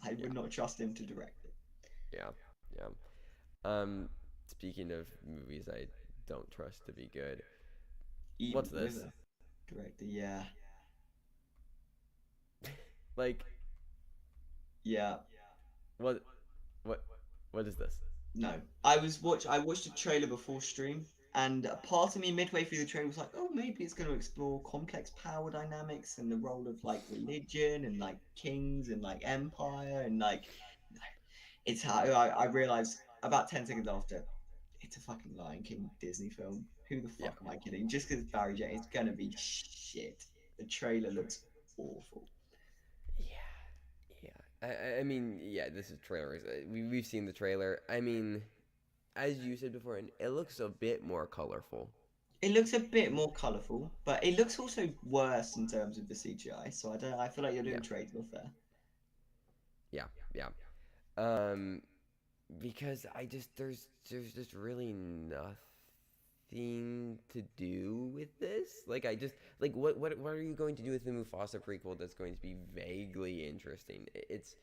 I Yeah. would not trust him to direct it. Yeah. Yeah. Um, speaking of movies I don't trust to be good, Even what's with this? a director, yeah. Like, Yeah. what, what, what is this? No. I watched a trailer before stream and a part of me midway through the trailer was like, oh maybe it's gonna explore complex power dynamics and the role of like religion and like kings and like empire and like no. It's how I realized about 10 seconds after it's a fucking Lion King Disney film. Who the Yeah. fuck am I kidding? Just because Barry J, it's gonna be shit. The trailer looks awful. Yeah. Yeah. I mean, yeah, this is trailers. We've seen the trailer. I mean, as you said before, and it looks a bit more colorful. It looks a bit more colourful, but it looks also worse in terms of the CGI. So I don't. I feel like you're Yeah, doing trade-off there. yeah, yeah. Um, because I just there's just really nothing to do with this. Like I just like what are you going to do with the Mufasa prequel that's going to be vaguely interesting? It's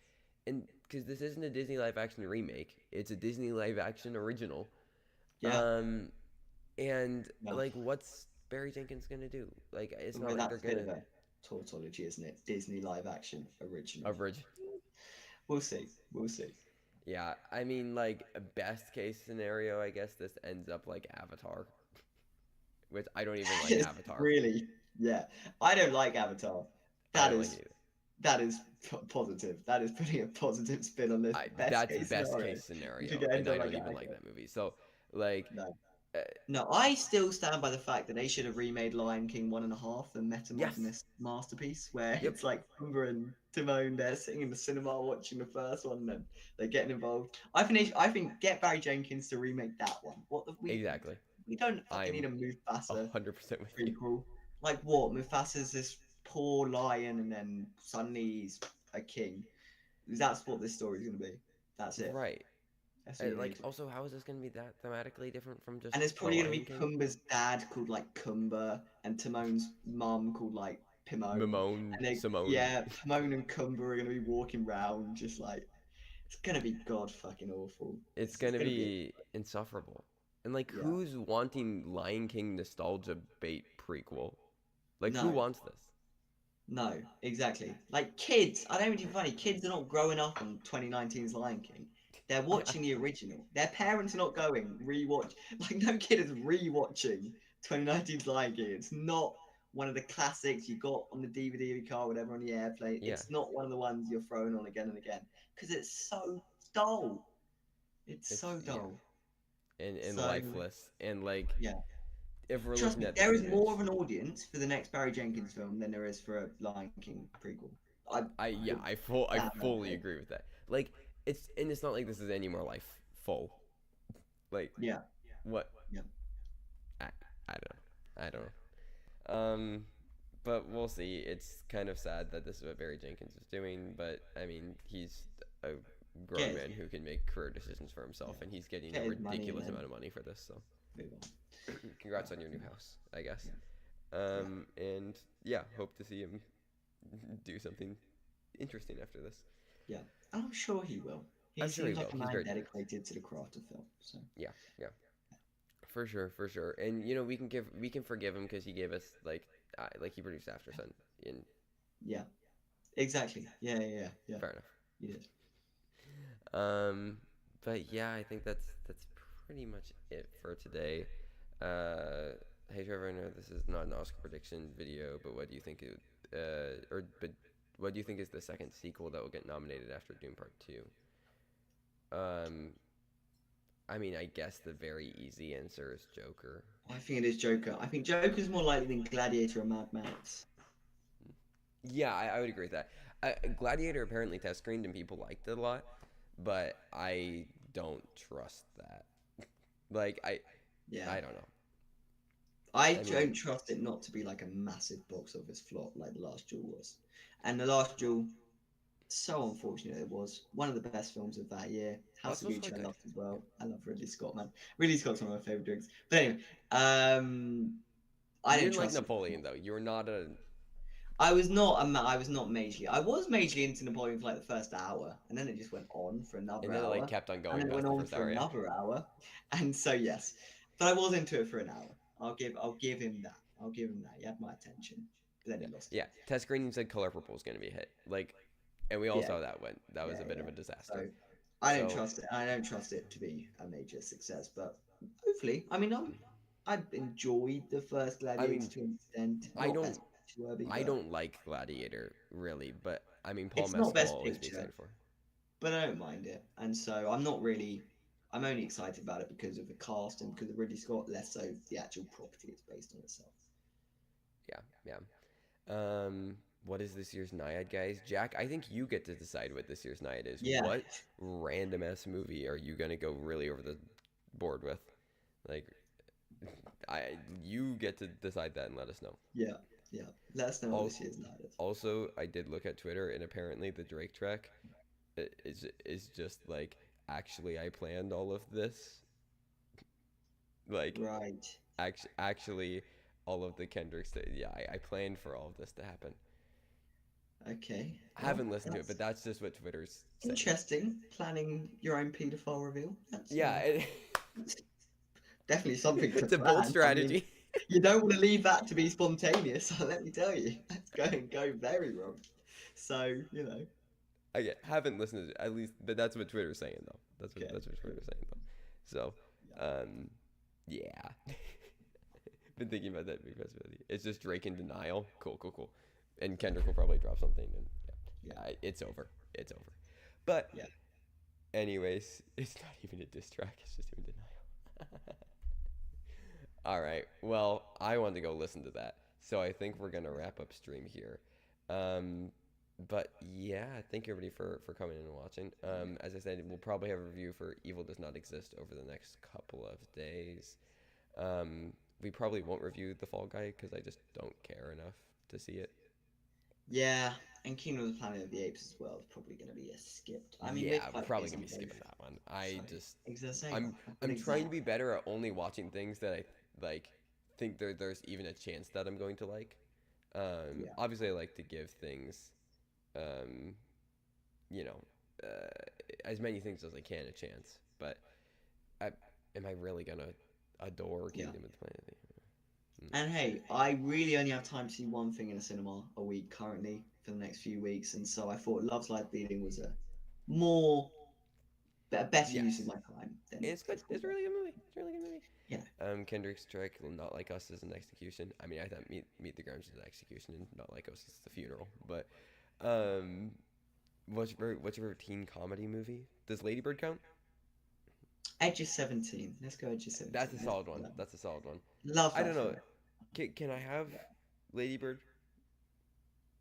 and because this isn't a Disney live action remake, it's a Disney live action original. Yeah. Um, and No. like what's Barry Jenkins gonna do? Like it's not But like they're that's a bit gonna of a tautology, isn't it? Disney live action original. average. We'll see. We'll see. Yeah, I mean like best case scenario, I guess this ends up like Avatar, which I don't even like It's Avatar. really, yeah. I don't like Avatar. I That don't like is it either. that is positive. That is putting a positive spin on this I best that's case best scenario. case If you scenario, get and into I like, don't that, even like okay, that movie. So like, no. uh, No, I still stand by the fact that they should have remade Lion King 1.5, the yes, metamodernist masterpiece, where yep, it's like Pumbaa and Timon, they're sitting in the cinema watching the first one and they're getting involved. I think get Barry Jenkins to remake that one. What the, exactly. we don't fucking need I'm a Mufasa 100% with you. prequel. Like what? Mufasa's this poor lion and then suddenly he's a king. That's what this story's gonna be. That's it. Right. That's what you Like need. also, how is this going to be that thematically different from just And it's The probably going to Lion be King? Pumbaa's dad called like Kumba and Timon's mum called like Pimone. Mimone, And they, Simone. yeah, Pimone and Kumba are going to be walking around just like, it's going to be god fucking awful. It's It's going to going to be, be insufferable. And like, yeah. who's wanting Lion King nostalgia bait prequel? Like, who No, wants this? no, exactly. Like kids, I don't even funny. Kids are not growing up on 2019's Lion King. They're Yeah, watching the original. Their parents are not going rewatch. Like no kid is rewatching 2019's Lion King. It's not one of the classics you got on the DVD of your car, whatever, on the airplane. yeah, It's not one of the ones you're throwing on again and again because it's so dull. It's it's so yeah, dull. and So lifeless. And like, yeah, if we're trust looking me, at the there is image, more of an audience for the next Barry Jenkins film than there is for a Lion King prequel. I I yeah, would I damn that fully say. agree with that. Like, it's not like this is any more life full. Like, Yeah, what? yeah. I I don't know. I don't know. But we'll see. It's kind of sad that this is what Barry Jenkins is doing, but I mean, he's a grown Get man who can make career decisions for yeah, himself, and he's getting a get his money and ridiculous then amount of money for this. So, move on. congrats on your new house, I guess. Yeah, yeah, And yeah, hope to see him do something interesting after this. yeah. And I'm sure he will. He I'm sure he seems will. like a He's man very talented. dedicated to the craft of film. So Yeah, yeah, for sure, for sure. And we can forgive him because he gave us like he produced After Sun. In yeah, exactly. Yeah, yeah, yeah. Yeah. fair enough. He did. Um, but yeah, I think that's pretty much it for today. Hey Trevor, I know this is not an Oscar prediction video, but what do you think but what do you think is the second sequel that will get nominated after Doom Part 2? Um, I mean, I guess the very easy answer is Joker. I think it is Joker. I think Joker's more likely than Gladiator or Mad Max. Yeah, I would agree with that. Gladiator apparently test screened and people liked it a lot, but I don't trust that. Like Yeah. I don't know. I I mean, don't trust it not to be like a massive box office flop like The Last Duel was. And The Last Duel, so unfortunate it was. One of the best films of that year. House Last of was Gucci quite I good. loved as well. I love Ridley Scott, man. Ridley Scott's one of my favourite drinks. But anyway, I You didn't didn't like trust it. Napoleon though. You were not a, I was not majorly. I was majorly into Napoleon for like the first hour, and then it just went on for another and then it like hour, kept on and going then it past went the on first for hour. Yeah, another hour, and so yes, but I was into it for an hour. I'll give him that. I'll give him that. He had my attention, but then yeah, he lost it. yeah. Test screening said Color Purple was gonna be a hit. Like, and we all Yeah, saw that went. That was yeah, a bit of yeah. a disaster. So I don't So trust it. I don't trust it to be a major success, but hopefully, I mean, I've enjoyed the first I Gladiator mean, to an extent. I Not best don't picture worthy, I but don't like Gladiator really, but I mean Paul it's not Mescal I'll best always be picture. excited for. But I don't mind it. And so I'm not really. I'm only excited about it because of the cast and because of Ridley Scott, less so the actual property it's based on itself. Yeah, yeah. What is this year's Naiad, guys? Jack, I think you get to decide what this year's Naiad is. Yeah, What random ass movie are you gonna go really over the bored with. Like, you get to decide that and let us know. Yeah, yeah. Let us know what All, this year's night is. Also, I did look at Twitter, and apparently the Drake track is just like, actually I planned all of this. Like, Right. actually, all of the Kendrick, yeah, I planned for all of this to happen. Okay. I Well, haven't listened to it, but that's that's just what Twitter's saying. interesting. Planning your own paedophile reveal. That's Yeah, that's definitely something to it's a bold plan. I mean, strategy. you don't want to leave that to be spontaneous. So let me tell you, that's going to go very wrong. So I haven't listened to it, at least, but that's what Twitter's saying though. okay, That's what cool. Twitter's saying though. So, Yeah, um, yeah. Been thinking about that big possibility. It's just Drake in denial. Cool, cool, cool. And Kendrick will probably drop something, and yeah, yeah, it's over. It's over. But yeah. anyways, it's not even a diss track. It's just him in denial. All right. Well, I want to go listen to that. So I think we're gonna wrap up stream here. Um, but yeah, thank you everybody for coming in and watching. As I said, we'll probably have a review for Evil Does Not Exist over the next couple of days. We probably won't review The Fall Guy because I just don't care enough to see it. Yeah, and Kingdom of the Planet of the Apes as well is probably going to be a skipped. I mean, we're Yeah, we're quite probably busy gonna be both. skipping that one. So, I just exactly. I'm A good I'm trying to be example. better at only watching things that I like think there's even a chance that I'm going to like. Yeah. Obviously I like to give things um, you know, uh, as many things as I can a chance. But I, am I really gonna adore Yeah. Kingdom of the Planet? Mm. And hey, I really only have time to see one thing in a cinema a week currently for the next few weeks, and so I thought Love's Life Bleeding was a more better use of Yes, my time than it's good. before. It's a really good movie. It's a really good movie. Yeah. Kendrick's Strike, Not Like Us is an execution. I mean, I thought Meet the Grimes is an execution, and Not Like Us is the funeral. But um, what's your favorite teen comedy movie? Does Lady Bird count? Edge of 17. Let's go Edge of That's 17. a Let's solid do one. that. That's a solid one. Love I that don't know. film. Can I have Yeah. Lady Bird?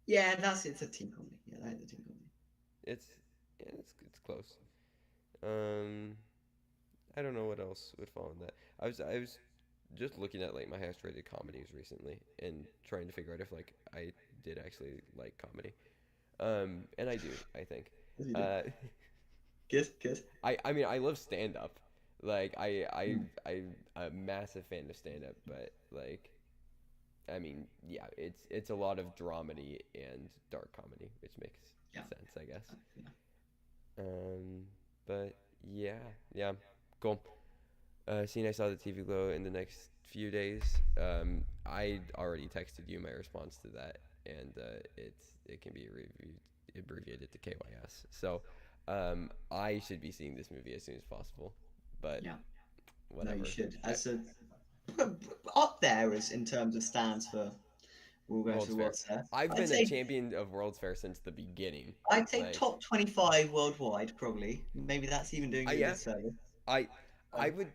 Yeah, it's a teen comedy. Yeah, that is a teen comedy. It's yeah, it's close. Um, I don't know what else would fall in that. I was just looking at like my highest rated comedies recently and trying to figure out if like I did actually like comedy. And I do, I think. Yes, you do. Uh, Good, good. I mean I love stand up. Like I'm a massive fan of stand up, but like I mean yeah, it's a lot of dramedy and dark comedy, which makes Yeah. sense, I guess. Yeah. Um, but yeah, yeah, cool. Seeing I saw the TV glow in the next few days. I already texted you my response to that, and it can be abbreviated to KYS. So, I should be seeing this movie as soon as possible, but Yeah. No, you whatever. should. I, As a up there as in terms of stands for we'll go World's to Fair. what's there. I've been a champion of World's Fair since the beginning. I'd say Like, top 25 worldwide probably. Maybe that's even doing you a yeah, disservice. I So I would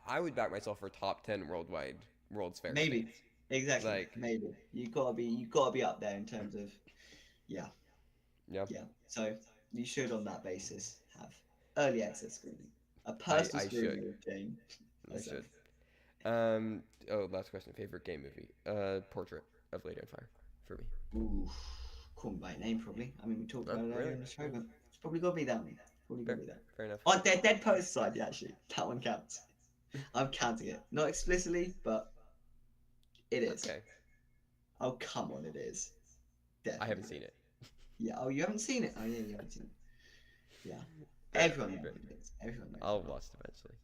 I would back myself for top 10 worldwide World's Fair maybe. stands. Exactly. Like, Maybe. You gotta be up there in terms of yeah, yeah, yeah. So you should on that basis have early access screening. A I personal I screening should. of Jane I herself. should. Last question. Favorite game movie? Portrait of Lady on Fire for me. Ooh, call me by name probably. I mean we talked Oh, about it earlier really? in the show, Mm, but it's probably gotta be that one. Probably gotta fair. be that. Fair enough. Oh, Dead Poet Society actually. That one counts. I'm counting it. Not explicitly, but it is. Okay. Oh, come on, it is. I haven't Definitely. seen it. Yeah. Oh, you haven't seen it? Oh, yeah, you haven't seen it. Yeah. Fair enough. Everyone knows Fair. it is. Everyone knows I'll it is. watch it eventually.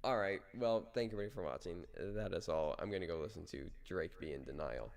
All right. Well, thank you everybody for watching. That is all. I'm gonna go listen to Drake be in denial.